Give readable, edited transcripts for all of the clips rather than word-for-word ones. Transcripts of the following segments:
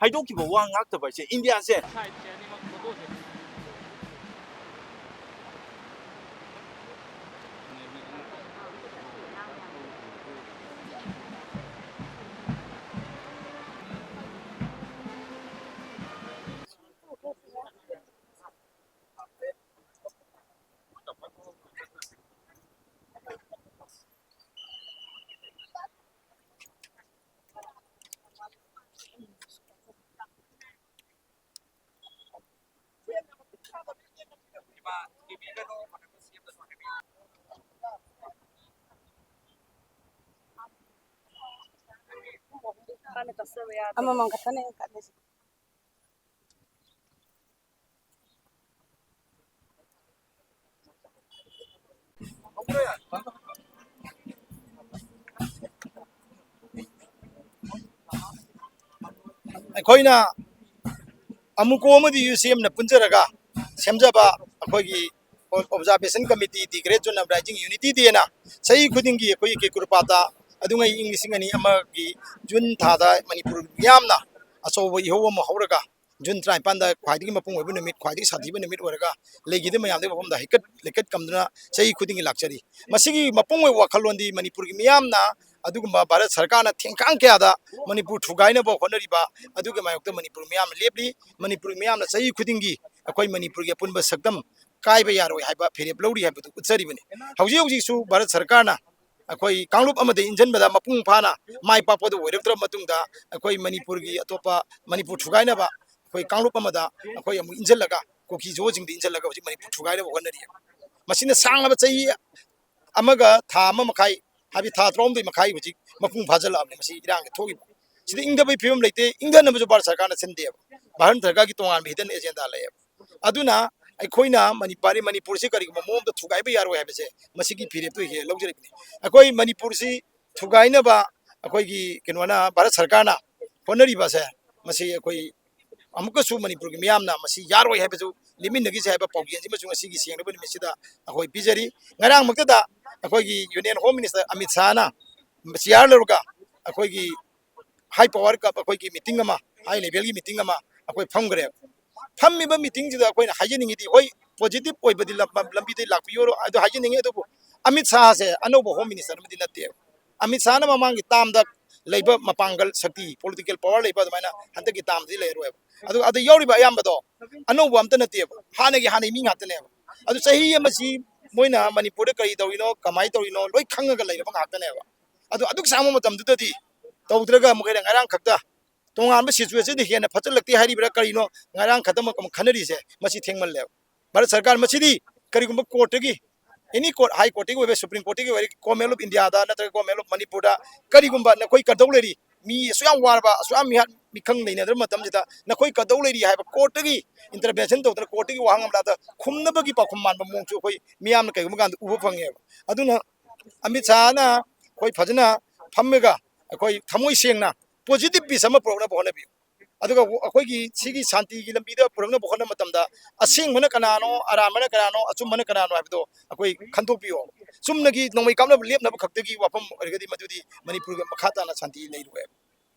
ꯍꯥꯏꯗꯣꯛꯈꯤꯕ ꯋꯥ ꯉꯥꯛꯇꯕ ꯍꯥꯏꯁꯦ ꯏꯟꯗꯤꯌꯥꯁꯦ amamang katane kalesi ꯑꯩꯈꯣꯏꯅ ꯑꯃꯨꯛꯀꯣ ꯑꯃꯗꯤ UCM ꯅ ꯄꯨꯟꯖꯔꯒ ꯁꯦꯝꯖꯕ ꯑꯩꯈꯣꯏꯒꯤ ꯑꯣꯕꯖꯥꯔꯕꯦꯁꯟ ꯀꯃꯤꯇꯤ ꯗꯤꯒ꯭ꯔꯦꯠ ꯖꯣꯟ ꯔꯥꯏꯖꯤꯡ ꯌꯨꯅꯤꯇꯤ ꯗꯦꯅ ꯆꯍꯤ ꯈꯨꯗꯤꯡꯒꯤ ꯑꯩꯈꯣꯏꯒꯤ ꯀꯦꯀꯨꯔꯄꯥꯇ ꯑꯗꯨꯉꯩ ꯏꯪ 2002ꯒꯤ ꯖꯨꯟ ꯊꯥꯗ ꯃꯅꯤꯄꯨꯔ ꯃꯤꯌꯥꯝꯅ ꯑꯆꯧꯕ ꯏꯍꯧ ꯑꯃ ꯍꯧꯔꯒ ꯖꯨꯟ 19ꯗ ꯈ꯭ꯋꯥꯏꯗꯒꯤ ꯃꯄꯨꯡ ꯑꯣꯏꯕ ꯅꯨꯃꯤꯠ ꯈ꯭ꯋꯥꯏꯗꯒꯤ ꯁꯥꯊꯤꯕ ꯅꯨꯃꯤꯠ ꯑꯣꯏꯔꯒ ꯂꯩꯈꯤꯗ ꯃꯌꯥꯝꯗꯒꯤ ꯃꯐꯝꯗ ꯂꯩꯀꯠ ꯀꯝꯗꯨꯅ ꯆꯍꯤ ꯈꯨꯗꯤꯡꯒꯤ ꯂꯥꯛꯆꯔꯤ ꯃꯁꯤꯒꯤ ꯃꯄꯨꯡ ꯑꯣꯏꯕ ꯋꯥꯈꯜꯂꯣꯟꯗꯤ ꯃꯅꯤꯄꯨꯔꯒꯤ ꯃꯤꯌꯥꯝꯅ ꯑꯗꯨꯒꯨꯝꯕ ꯚꯥꯔꯠ ꯁꯔꯀꯥꯔꯅ ꯊꯦꯡꯀꯥꯡ ꯀꯌꯥꯗ ꯃꯅꯤꯄꯨꯔ ꯊꯨꯒꯥꯏꯅꯕ ꯍꯣꯠꯅꯔꯤꯕ ꯑꯗꯨꯒꯤ ꯃꯥꯌꯣꯛꯇ ꯃꯅꯤꯄꯨꯔ ꯃꯤꯌꯥꯝꯅ ꯂꯦꯞꯂꯤ ꯃꯅꯤꯄꯨꯔ ꯃꯤꯌꯥꯝꯅ ꯆꯍꯤ ꯈꯨꯗꯤꯡꯒꯤ ꯑꯩꯈꯣꯏ ꯃꯅꯤꯄꯨꯔꯒꯤ ꯑꯄꯨꯟꯕ ꯁꯛꯇꯝ ꯀꯥꯏꯕ ꯌꯥꯔꯣꯏ ꯍꯥꯏꯕ ꯐꯤꯔꯦꯞ ꯂꯧꯔꯤ ꯍꯥꯏꯕꯗꯨ ꯎꯠꯆꯔꯤꯕꯅꯤ ꯍꯧꯖꯤꯛ ꯍꯧꯖꯤꯛꯁꯨ ꯚꯥꯔꯠ ꯁꯔꯀꯥꯔꯅ ꯑꯩꯈꯣꯏ ꯀꯥꯡꯂꯨꯞ ꯑꯃꯗ ꯏꯟꯖꯟꯕꯗ ꯃꯄꯨꯡ ꯐꯥꯅ ꯃꯥꯏ ꯄꯥꯛꯄꯗ ꯑꯣꯏꯔꯛꯇ꯭ꯔꯕ ꯃꯇꯨꯡꯗ ꯑꯩꯈꯣꯏ ꯃꯅꯤꯄꯨꯔꯒꯤ ꯑꯇꯣꯞꯄ ꯃꯅꯤꯄꯨꯔ ꯊꯨꯒꯥꯏꯅꯕ ꯑꯩꯈꯣꯏ ꯀꯥꯡꯂꯨꯞ ꯑꯃꯗ ꯑꯩꯈꯣꯏ ꯑꯃꯨꯛ ꯏꯟꯖꯜꯂꯒ ꯀꯨꯀꯤ ꯖꯣꯁꯤꯡꯗ ꯏꯟꯖꯜꯂꯒ ꯍꯧꯖꯤꯛ ꯃꯅꯤꯄꯨꯔ ꯊꯨꯒꯥꯏꯅꯕ ꯍꯣꯠꯅꯔꯤ ꯃꯁꯤꯅ ꯁꯥꯡꯂꯕ ꯆꯍꯤ ꯑꯃꯒ ꯊꯥ ꯑꯃ ꯃꯈꯥꯏ ꯍꯥꯏꯕꯗꯤ ꯊꯥ 12 ꯃꯈꯥꯏ ꯍꯧꯖꯤꯛ ꯃꯄꯨꯡ ꯐꯥꯖꯜꯂꯛꯑꯕꯅꯤ ꯃꯁꯤ ꯏꯔꯥꯡꯒ ꯊꯣꯛꯏꯕ ꯁꯤꯗ ꯏꯪꯗꯕꯒꯤ ꯐꯤꯕꯝ ꯂꯩꯇꯦ ꯏꯪꯗꯅꯕꯁꯨ ꯚꯥꯔꯠ ꯁꯔꯀꯥꯔꯅ ꯁꯤꯟꯗꯦꯕ ꯚꯥꯔꯠ ꯁꯔꯀꯥꯔꯒꯤ ꯇꯣꯉꯥꯟꯕ ꯍꯤꯗꯟ ꯑꯦꯖꯦꯟꯗꯥ ꯂꯩꯌꯦꯕ ꯑꯗꯨꯅ ꯑꯩꯈꯣꯏꯅ ꯃꯅꯤꯄꯨꯔꯁꯤ ꯀꯔꯤꯒꯨꯝꯕ ꯃꯑꯣꯡꯗ ꯊꯨꯒꯥꯏꯕ ꯌꯥꯔꯣꯏ ꯍꯥꯏꯕꯁꯦ ꯃꯁꯤꯒꯤ ꯐꯤꯔꯦꯞꯇꯨ ꯍꯦꯛ ꯂꯧꯖꯔꯤꯕꯅꯤ ꯑꯩꯈꯣꯏ ꯃꯅꯤꯄꯨꯔꯁꯤ ꯊꯨꯒꯥꯏꯅꯕ ꯑꯩꯈꯣꯏꯒꯤ ꯀꯩꯅꯣꯅ ꯚꯥꯔꯠ ꯁꯔꯀꯥꯔꯅ ꯍꯣꯠꯅꯔꯤꯕꯁꯦ ꯃꯁꯤ ꯑꯩꯈꯣꯏ ꯑꯃꯨꯛꯀꯁꯨ ꯃꯅꯤꯄꯨꯔꯒꯤ ꯃꯤꯌꯥꯝꯅ ꯃꯁꯤ ꯌꯥꯔꯣꯏ ꯍꯥꯏꯕꯁꯨ ꯂꯦꯞꯃꯤꯟꯅꯈꯤꯁꯦ ꯍꯥꯏꯕ ꯄꯥꯎꯖꯦꯜꯁꯤꯃꯁꯨ ꯉꯁꯤꯒꯤ ꯁꯦꯡꯂꯕ ꯅꯨꯃꯤꯠꯁꯤꯗ ꯑꯩꯈꯣꯏ ꯄꯤꯖꯔꯤ ꯉꯔꯥꯡꯃꯛꯇꯗ ꯑꯩꯈꯣꯏꯒꯤ ꯌꯨꯅꯤꯌꯟ ꯍꯣꯝ ꯃꯤꯅꯤꯁꯇꯔ ꯑꯃꯤꯠ ꯁꯥꯍꯅ ꯆꯤꯌꯥꯔ ꯂꯧꯔꯒ ꯑꯩꯈꯣꯏꯒꯤ ꯍꯥꯏ ꯄꯋꯥꯔ ꯀꯞ ꯑꯩꯈꯣꯏꯒꯤ ꯃꯤꯇꯤꯡ ꯑꯃ ꯍꯥꯏ ꯂꯦꯚꯦꯜꯒꯤ ꯃꯤꯇꯤꯡ ꯑꯃ ꯑꯩꯈꯣꯏ ꯐꯝꯈ꯭ꯔꯦꯕ ꯐꯝꯃꯤꯕ ꯃꯤꯇꯤꯡꯁꯤꯗ ꯑꯩꯈꯣꯏꯅ ꯍꯥꯏꯖꯅꯤꯡꯉꯤꯗꯤ ꯍꯣꯏ ꯄꯣꯖꯤꯇꯤꯚ ꯑꯣꯏꯕꯗꯤ ꯂꯝꯕꯤꯗ ꯂꯥꯛꯄꯤꯌꯣ ꯑꯗꯨ ꯍꯥꯏꯖꯅꯤꯡꯉꯤ ꯑꯗꯨꯕꯨ ꯑꯃꯤꯠ ꯁꯥꯍꯁꯦ ꯑꯅꯧꯕ ꯍꯣꯝ ꯃꯤꯅꯤꯁꯇꯔ ꯑꯃꯗꯤ ꯅꯠꯇꯦꯕ ꯑꯃꯤꯠ ꯁꯥꯍꯅ ꯃꯃꯥꯡꯒꯤ ꯇꯥꯝꯗ ꯂꯩꯕ ꯃꯄꯥꯡꯒꯜ ꯁꯛꯇꯤ ꯄꯣꯂꯤꯇꯤꯀꯦꯜ ꯄꯋꯥꯔ ꯂꯩꯕ ꯑꯗꯨꯃꯥꯏꯅ ꯍꯟꯗꯛꯀꯤ ꯇꯥꯝꯗꯤ ꯂꯩꯔꯣꯏꯕ ꯑꯗꯨꯒ ꯑꯗ ꯌꯧꯔꯤꯕ ꯑꯌꯥꯝꯕꯗꯣ ꯑꯅꯧꯕ ꯑꯝꯇ ꯅꯠꯇꯦꯕ ꯍꯥꯟꯅꯒꯤ ꯃꯤ ꯉꯥꯛꯇꯅꯦꯕ ꯑꯗꯨ ꯆꯍꯤ ꯑꯃꯁꯤ ꯃꯣꯏꯅ ꯃꯅꯤꯄꯨꯔꯗ ꯀꯔꯤ ꯇꯧꯔꯤꯅꯣ ꯀꯃꯥꯏꯅ ꯇꯧꯔꯤꯅꯣ ꯂꯣꯏ ꯈꯪꯉꯒ ꯂꯩꯔꯕ ꯉꯥꯛꯇꯅꯦꯕ ꯑꯗꯨ ꯑꯗꯨꯛ ꯁꯥꯡꯕ ꯃꯇꯝꯗꯨꯗꯗꯤ ꯇꯧꯗ꯭ꯔꯒ ꯃꯈꯣꯏꯅ ꯉꯔꯥꯡ ꯈꯛꯇ ꯇꯣꯉꯥꯟꯕ ꯁꯤꯆꯨꯋꯦꯁꯟꯗ ꯍꯦꯟꯅ ꯐꯠꯆꯜꯂꯛꯇꯦ ꯍꯥꯏꯔꯤꯕ꯭ꯔꯥ ꯀꯔꯤꯅꯣ ꯉꯔꯥꯡ ꯈꯛꯇꯃꯛ ꯑꯃꯨꯛ ꯈꯟꯅꯔꯤꯁꯦ ꯃꯁꯤ ꯊꯦꯡꯃꯜꯂꯦꯕ ꯚꯥꯔꯠ ꯁꯔꯀꯥꯔ ꯃꯁꯤꯗꯤ ꯀꯔꯤꯒꯨꯝꯕ ꯀꯣꯔꯠꯇꯒꯤ ꯑꯦꯅꯤ ꯀꯣꯔꯠ ꯍꯥꯏ ꯀꯣꯔꯠꯇꯒꯤ ꯑꯣꯏꯕ ꯁꯨꯄ꯭ꯔꯤꯝ ꯀꯣꯔꯠꯇꯒꯤ ꯑꯣꯏꯕ ꯒꯣꯔꯃꯦꯟ ꯑꯣꯐ ꯏꯟꯗꯤꯌꯥꯗ ꯅꯠꯇ꯭ꯔꯒ ꯒꯣꯔꯃꯦꯟ ꯑꯣꯐ ꯃꯅꯤꯄꯨꯔꯗ ꯀꯔꯤꯒꯨꯝꯕ ꯅꯈꯣꯏ ꯀꯗꯧ ꯂꯩꯔꯤ ꯃꯤ ꯑꯁꯨꯛ ꯌꯥꯝ ꯋꯥꯔꯕ ꯑꯁꯨꯛ ꯌꯥꯝ ꯃꯤꯈꯪ ꯂꯩꯅꯗ꯭ꯔꯕ ꯃꯇꯝꯁꯤꯗ ꯅꯈꯣꯏ ꯀꯗꯧ ꯂꯩꯔꯤ ꯍꯥꯏꯕ ꯀꯣꯔꯠꯇꯒꯤ ꯏꯟꯇꯔꯚꯦꯟꯁꯟ ꯇꯧꯗꯅ ꯀꯣꯔꯠꯇꯒꯤ ꯋꯥꯍꯪ ꯑꯃꯗ ꯈꯨꯝꯅꯕꯒꯤ ꯄꯥꯎꯈꯨꯝ ꯃꯥꯟꯕ ꯃꯑꯣꯡꯁꯨ ꯑꯩꯈꯣꯏ ꯃꯤꯌꯥꯝꯅ ꯀꯩꯒꯨꯝꯕ ꯀꯥꯟꯗ ꯎꯕ ꯐꯪꯉꯦꯕ ꯑꯗꯨꯅ ꯑꯃꯤꯠ ꯁꯥꯍꯅ ꯑꯩꯈꯣꯏ ꯐꯖꯅ ꯐꯝꯃꯒ ꯑꯩꯈꯣꯏ ꯊꯃꯣꯏ ꯁꯦꯡꯅ ꯄꯣꯖꯤꯇꯤꯚ ꯄꯤꯁ ꯑꯃ ꯄꯨꯔꯛꯅꯕ ꯍꯣꯠꯅꯕꯤꯌꯨ ꯑꯗꯨꯒ ꯑꯩꯈꯣꯏꯒꯤ ꯁꯤꯒꯤ ꯁꯥꯟꯇꯤꯒꯤ ꯂꯝꯕꯤꯗ ꯄꯨꯔꯛꯅꯕ ꯍꯣꯠꯅꯕ ꯃꯇꯝꯗ ꯑꯁꯦꯡꯕꯅ ꯀꯅꯥꯅꯣ ꯑꯔꯥꯟꯕꯅ ꯀꯅꯥꯅꯣ ꯑꯆꯨꯝꯕꯅ ꯀꯅꯥꯅꯣ ꯍꯥꯏꯕꯗꯣ ꯑꯩꯈꯣꯏ ꯈꯟꯗꯣꯛꯄꯤꯌꯣ ꯆꯨꯝꯅꯒꯤ ꯅꯣꯡꯃꯩ ꯀꯥꯞꯅꯕ ꯂꯦꯞꯅꯕ ꯈꯛꯇꯒꯤ ꯋꯥꯐꯝ ꯑꯣꯏꯔꯒꯗꯤ ꯃꯗꯨꯗꯤ ꯃꯅꯤꯄꯨꯔꯒ ꯃꯈꯥ ꯇꯥꯅ ꯁꯥꯟꯇꯤ ꯂꯩꯔꯣꯏꯕ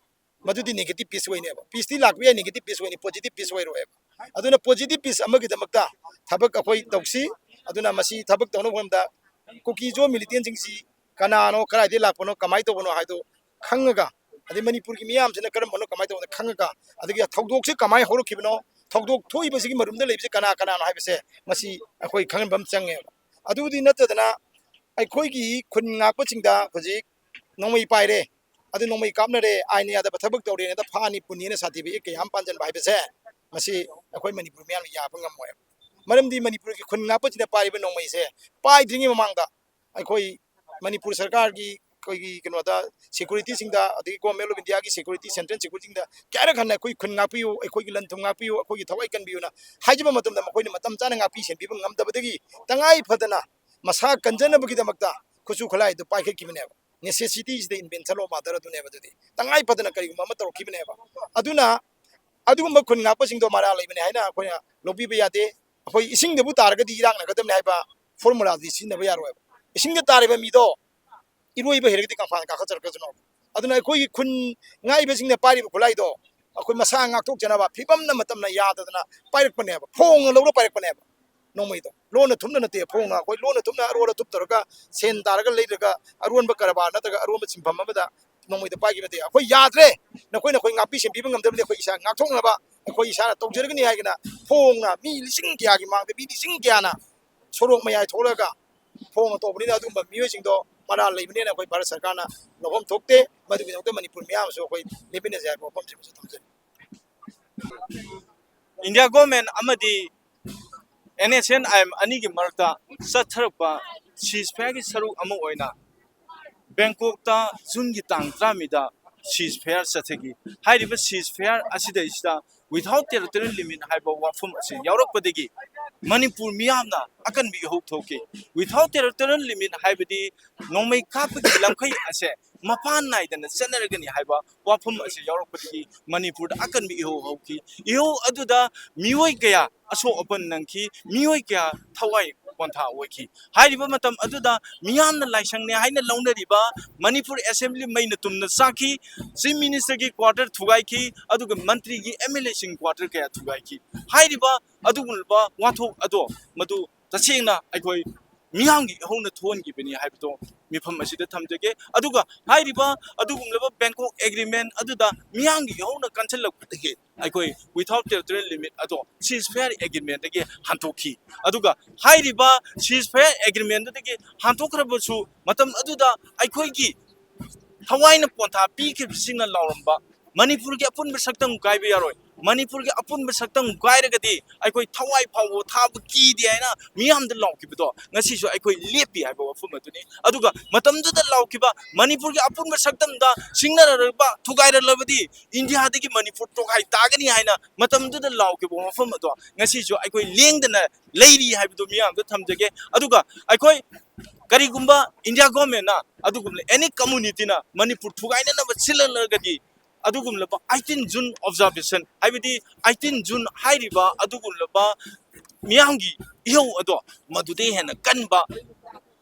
ꯃꯗꯨꯗꯤ ꯅꯦꯒꯦꯇꯤꯚ ꯄꯤꯁ ꯑꯣꯏꯅꯦꯕ ꯄꯤꯁꯇꯤ ꯂꯥꯛꯄ ꯌꯥꯏ ꯅꯦꯒꯦꯇꯤꯚ ꯄꯤꯁ ꯑꯣꯏꯅꯤ ꯄꯣꯖꯤꯇꯤꯚ ꯄꯤꯁ ꯑꯣꯏꯔꯣꯏꯕ ꯑꯗꯨꯅ ꯄꯣꯖꯤꯇꯤꯚ ꯄꯤꯁ ꯑꯃꯒꯤꯗꯃꯛꯇ ꯊꯕꯛ ꯑꯩꯈꯣই ꯇꯧꯁꯤ ꯑꯗꯨꯅ ꯃꯁꯤ ꯊꯕꯛ ꯇꯧꯅꯕ ꯃꯇꯝꯗ ꯀꯨꯀꯤ ꯖꯣ ꯃꯤꯂꯤꯇꯦꯟꯁꯤꯡꯁꯤ ꯀꯅꯥꯅꯣ ꯀꯗꯥꯏꯗꯒꯤ ꯂꯥꯛꯄꯅꯣ ꯀꯃꯥꯏꯅ ꯇꯧꯕꯅꯣ ꯍꯥꯏꯗꯣ ꯈꯪꯉꯒ ꯑꯗꯩ ꯃꯅꯤꯄꯨꯔꯒꯤ ꯃꯤꯌꯥꯝꯁꯤꯅ ꯀꯔꯝꯕꯅꯣ ꯀꯃꯥꯏꯅ ꯇꯧꯕꯅꯣ ꯈꯪꯉꯒ ꯑꯗꯒꯤ ꯊꯧꯗꯣꯛꯁꯤ ꯀꯃꯥꯏꯅ ꯍꯧꯔꯛꯈꯤꯕꯅꯣ ꯊꯧꯗꯣꯛ ꯊꯣꯛꯏꯕꯁꯤꯒꯤ ꯃꯔꯨꯝꯗ ꯂꯩꯕꯁꯤ ꯀꯅꯥꯅꯣ ꯍꯥꯏꯕꯁꯦ ꯃꯁꯤ ꯑꯩꯈꯣꯏ ꯈꯪꯍꯟꯕ ꯑꯃ ꯆꯪꯉꯦꯕ ꯑꯗꯨꯗꯤ ꯅꯠꯇꯗꯅ ꯑꯩꯈꯣꯏꯒꯤ ꯈꯨꯟ ꯉꯥꯛꯄꯁꯤꯡꯗ ꯍꯧꯖꯤꯛ ꯅꯣꯡꯃꯩ ꯄꯥꯏꯔꯦ ꯑꯗꯨ ꯅꯣꯡꯃꯩ ꯀꯥꯞꯅꯔꯦ ꯑꯥꯏꯟ ꯌꯥꯗꯕ ꯊꯕꯛ ꯇꯧꯔꯦꯅ ꯐꯥꯅꯤ ꯄꯨꯅꯤꯅ ꯁꯥꯊꯤꯕꯒꯤ ꯀꯌꯥ ꯑꯃ ꯄꯥꯟꯁꯤꯟꯕ ꯍꯥꯏꯕꯁꯦ ꯃꯁꯤ ꯑꯩꯈꯣꯏ ꯃꯅꯤꯄꯨꯔ ꯃꯤꯌꯥꯝꯅ ꯌꯥꯕ ꯉꯝꯃꯣꯏꯕ ꯃꯔꯝꯗꯤ ꯃꯅꯤꯄꯨꯔꯒꯤ ꯈꯨꯟ ꯉꯥꯛꯄꯁꯤꯅ ꯄꯥꯏꯔꯤꯕ ꯅꯣꯡꯃꯩꯁꯦ ꯄꯥꯏꯗ꯭ꯔꯤꯉꯩ ꯃꯃꯥꯡꯗ ꯑꯩꯈꯣꯏ ꯃꯅꯤꯄꯨꯔ ꯁꯔꯀꯥꯔꯒꯤ ꯑꯩꯈꯣꯏꯒꯤ ꯀꯩꯅꯣꯗ ꯁꯦꯀꯨꯔꯤꯇꯤꯁꯤꯡꯗ ꯑꯗꯒꯤ ꯒꯣꯔꯃꯦꯟ ꯑꯣꯐ ꯏꯟꯗꯤꯌꯥꯒꯤ ꯁꯦꯀꯨꯔꯤꯇꯤ ꯁꯦꯟꯇ꯭ꯔꯦꯜ ꯁꯦꯀꯨꯔꯤꯇꯤꯁꯤꯡꯗ ꯀꯌꯥꯔꯛ ꯍꯟꯅ ꯑꯩꯈꯣꯏ ꯈꯨꯟ ꯉꯥꯛꯄꯤꯌꯨ ꯑꯩꯈꯣꯏꯒꯤ ꯂꯟ ꯊꯨꯝ ꯉꯥꯛꯄꯤꯌꯨ ꯑꯩꯈꯣꯏꯒꯤ ꯊꯋꯥꯏ ꯀꯟꯕꯤꯌꯨꯅ ꯍꯥꯏꯖꯕ ꯃꯇꯝꯗ ꯃꯈꯣꯏꯅ ꯃꯇꯝ ꯆꯥꯅ ꯉꯥꯛꯄꯤ ꯁꯦꯟꯕꯤꯕ ꯉꯝꯗꯕꯗꯒꯤ ꯇꯉꯥꯏ ꯐꯗꯅ ꯃꯁꯥ ꯀꯟꯖꯅꯕꯒꯤꯗꯃꯛꯇ ꯈꯨꯠꯁꯨ ꯈꯨꯠꯂꯥꯏꯗꯨ ꯄꯥꯏꯈꯠꯈꯤꯕꯅꯦꯕ ꯅꯦꯁꯦꯁꯤꯇꯤꯁꯤꯗ ꯏꯟꯚꯦꯟꯁꯟ ꯑꯣꯐ ꯃꯥꯗꯔ ꯑꯗꯨꯅꯦꯕ ꯑꯗꯨꯗꯤ ꯇꯉꯥꯏ ꯐꯗꯅ ꯀꯔꯤꯒꯨꯝꯕ ꯑꯃ ꯇꯧꯔꯛꯈꯤꯕꯅꯦꯕ ꯑꯗꯨꯅ ꯑꯗꯨꯒꯨꯝꯕ ꯈꯨꯟ ꯉꯥꯛꯄꯁꯤꯡꯗꯣ ꯃꯔꯥ ꯂꯩꯕꯅꯦ ꯍꯥꯏꯅ ꯑꯩꯈꯣꯏꯅ ꯂꯧꯕꯤꯕ ꯌꯥꯗꯦ ꯑꯩꯈꯣꯏ ꯏꯁꯤꯡꯗꯕꯨ ꯇꯥꯔꯒꯗꯤ ꯏꯔꯥꯛꯅꯒꯗꯕꯅꯤ ꯍꯥꯏꯕ ꯐꯣꯔꯃꯨꯂꯥꯗꯤ ꯁꯤꯖꯤꯟꯅꯕ ꯌꯥꯔꯣꯏꯕ ꯏꯁꯤꯡꯗ ꯇꯥꯔꯤꯕ ꯃꯤꯗꯣ 이루어지버 해르기 깡판 가서 저렇게 좀. 아드나 거기 군 나이베싱네 파리브 골라이도 ꯑꯩꯈꯣꯏ ꯃꯁꯥ ꯉꯥꯛꯊꯣꯛꯆꯅꯕ ꯐꯤꯕꯝꯅ ꯃꯇꯝꯅ ꯌꯥꯗꯗꯅ ꯄꯥꯏꯔꯛꯄꯅꯦꯕ ꯐꯣꯡꯅ ꯂꯧꯔ ꯄꯥꯏꯔꯛꯄꯅꯦꯕ ꯅꯣꯡꯃꯩꯗꯣ ꯂꯣꯟꯅ ꯊꯨꯝꯅ ꯅꯠꯇꯦ ꯐꯣꯡꯅ ꯑꯩꯈꯣꯏ ꯂꯣꯟꯅ ꯊꯨꯝꯅ ꯑꯔꯣꯟ ꯑꯊꯨꯞ ꯇꯧꯔꯒ ꯁꯦꯟ ꯇꯥꯔꯒ ꯂꯩꯔꯒ ꯑꯔꯣꯟꯕ ꯀꯔꯕꯥꯔ ꯅꯠꯇ꯭ꯔꯒ ꯑꯔꯣꯟꯕ ꯁꯤꯟꯐꯝ ꯑꯃꯗ ꯅꯣꯡꯃꯩꯗ ꯄꯥꯏꯈꯤꯕ ꯅꯠꯇꯦ ꯑꯩꯈꯣꯏ ꯌꯥꯗ꯭ꯔꯦ ꯅꯈꯣꯏꯅ ꯑꯩꯈꯣꯏ ꯉꯥꯛꯄꯤ ꯁꯦꯟꯕꯤꯕ ꯉꯝꯗꯕꯗꯤ ꯑꯩꯈꯣꯏ ꯏꯁꯥ ꯉꯥꯛꯊꯣꯛꯅꯕ ꯑꯩꯈꯣꯏ ꯏꯁꯥꯅ ꯇꯧꯖꯔꯒꯅꯤ ꯍꯥꯏꯒꯅ ꯐꯣꯡꯅ ꯃꯤ ꯂꯤꯁꯤꯡ ꯀꯌꯥꯒꯤ ꯃꯥꯡꯗ ꯃꯤ ꯂꯤꯁꯤꯡ ꯀꯌꯥꯅ ꯁꯣꯔꯣꯛ ꯃꯌꯥꯏ ꯊꯣꯛꯂꯒ ꯐꯣꯡꯅ ꯇꯧꯕꯅꯤꯅ ꯑꯗꯨꯒꯨꯝꯕ ꯃꯤꯑꯣꯏꯁꯤꯡꯗꯣ ꯃꯔꯥꯜ ꯂꯩꯕꯅꯤꯅ ꯑꯩꯈꯣꯏ ꯚꯥꯔꯠ ꯁꯔꯀꯥꯔꯅ ꯂꯧꯐꯝ ꯊꯣꯛꯇꯦ ꯃꯗꯨꯒꯤꯗꯃꯛꯇ ꯃꯅꯤꯄꯨꯔ ꯃꯤꯌꯥꯝꯁꯨ ꯑꯩꯈꯣꯏ ꯂꯦꯞꯃꯤꯟꯅꯖꯩ ꯍꯥꯏꯕ ꯋꯥꯐꯝꯁꯤꯃꯁꯨ ꯊꯝꯖꯔꯤ India government amadi NSNIM anigi marta satharpa ceasefire saru amu oina Bangkok ta June gi tang tramida ceasefire sathegi hairiba ceasefire asida isda without territorial limit haiba wafum ase yaurokpadegi Manipur miyamna akan bi ho thoke without territorial limit haibadi nongmai kapagi lamkhai ase mapan naidana chanaragani haiba wafum ase yaurokpadegi Manipur akan bi ho hoki iho aduda mioi kaya aso open nangki mioi kaya thawai pontha oiki hairiba matam aduda miyamna laisang ne haina launariba Manipur assembly maina tumna saki chief minister ki quarter thugai ki aduga mantri ki MLA sing quarter kaya thugai ki hairiba adugulba wathok ado madu tasengna aikoi miyamgi hona thon gi bini haibto mifam asida thamjage aduga hairiba adugumlaba Bangkok agreement aduda miyamgi hona cancel lakpatege aikoi without territorial limit ado ceasefire agreement dege hantokhi aduga hairiba ceasefire agreement dege hantokrabasu matam aduda aikoi gi Hawaii pontha pi ke singna lauramba Manipur ki apun bersaktam gaibe yaroi Manipur ki apun bersaktam gairagadi aikoi thawai phawo thabu ki di aina miyam da laukibdo ngasi so aikoi lepi haiba wafum aduni aduga matam da laukiba Manipur ki apun bersaktam da singna raba thugaira labadi India dagi Manipur tokai tagani haina matam da laukiba wafum ado ngasi so aikoi lengdana leiri haibdo miyam da thamjage aduga aikoi Karigumba India government na adugumle any community na Manipur thugaina na silalagadi adugumlaba 18 June observation haibidi 18 June hairiba adugumlaba miyamgi iho ado madude hena kanba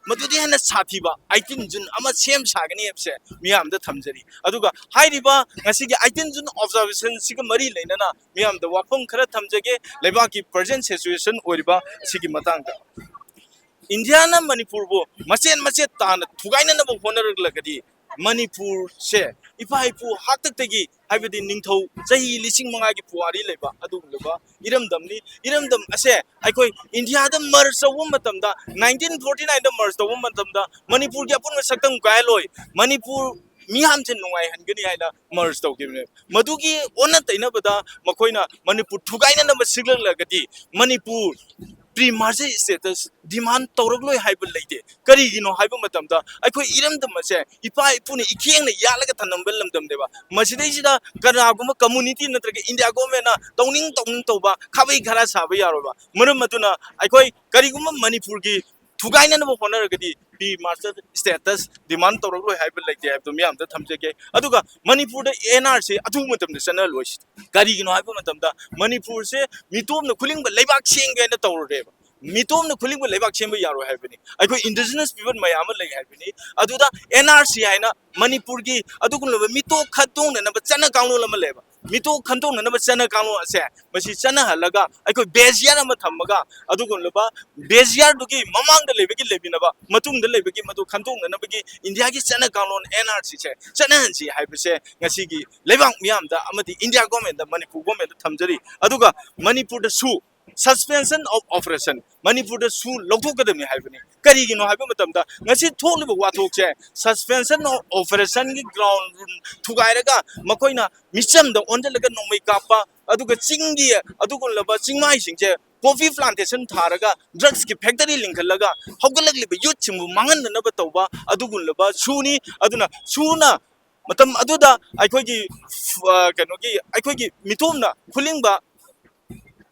madude hena sathiba 18 June ama sem sagani epse miyam da thamjari aduga hairiba ngasigi 18 June observation siga mari leinana miyam da wafum khara thamjage leba ki present situation oriba sigi matang da India na Manipur bo macen tana thugaina na bo honar lagadi Manipur se ipa ipu haktak tagi haibadi ningthau chahi lising manga gi puari leba adu leba iramdam ase aikoi India da merge tawum matamda 1949 da merge tawum matamda Manipur gi apun saktam gailoi Manipur miyam chen nungai hangani haina merge tawkibne madugi onna taina bada makoina Manipur thugaina na siglang lagadi Manipur pre-merger status demand tawragloi haiba leite kari gino haiba matamda aikoi iramdam ase ipa ipuni ikheng na yalaga thanambel lamdam deba masidai sida kanaguma community natraga India government na tawning tawba khabai khara sabai yaroba maram maduna aikoi kariguma Manipur gi thugaina na honaragadi pre-merger status demand tawragloi haiba leite habdo miyam da thamjage aduga Manipur da NRC adu matamda channel lois kari gino haiba matamda Manipur se mitom na khulingba leibak sengge na tawreba mitom na khulingba leibak sengba yaro haibani aikoi indigenous people mayam lei haibani aduda NRC haina Manipur gi adugunlaba mito khatong na ba chana kanglo lama leba mito khantong na ba chana kanglo ase masi chana halaga aikoi beziar ama thamaga adugunlaba beziar dugi mamang da lebegi lebinaba matung da lebegi matu khantong na bagi India gi chana kanglo NRC se chana hansi haibase ngasi gi lebang miyam da amati India government da Manipur government da thamjari aduga Manipur da su suspension of operation Manipur da su logthokadami haibani karigino haiba matamda ngasi tholiba wathokche suspension of operation gi ground thugairaga makoina micham da ondalaga nomai kapa aduga chingi adugunlaba chingmai singche coffee plantation tharaga drugs ki factory linkhalaga haugalagli youth chimbu mangan na ba tawba adugunlaba suni aduna suna matam aduda aikoi kanogi aikoi mitomna khulingba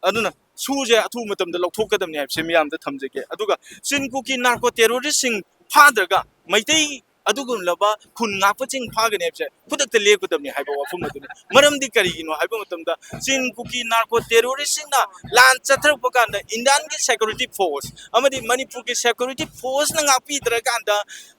aduna suje athu matamda lokthokadamni haibse miyamda thamjage aduga sinkuki narco terrorist sing fadraga maitai adugumlaba khun ngapaching phagani haibse khudakta lekudamni haiba wafum aduni maramdi karigino haiba matamda sinkuki narco terrorist sing na lan chathrak pakanda Indian ki security force amadi Manipur ki security force na ngapi draganda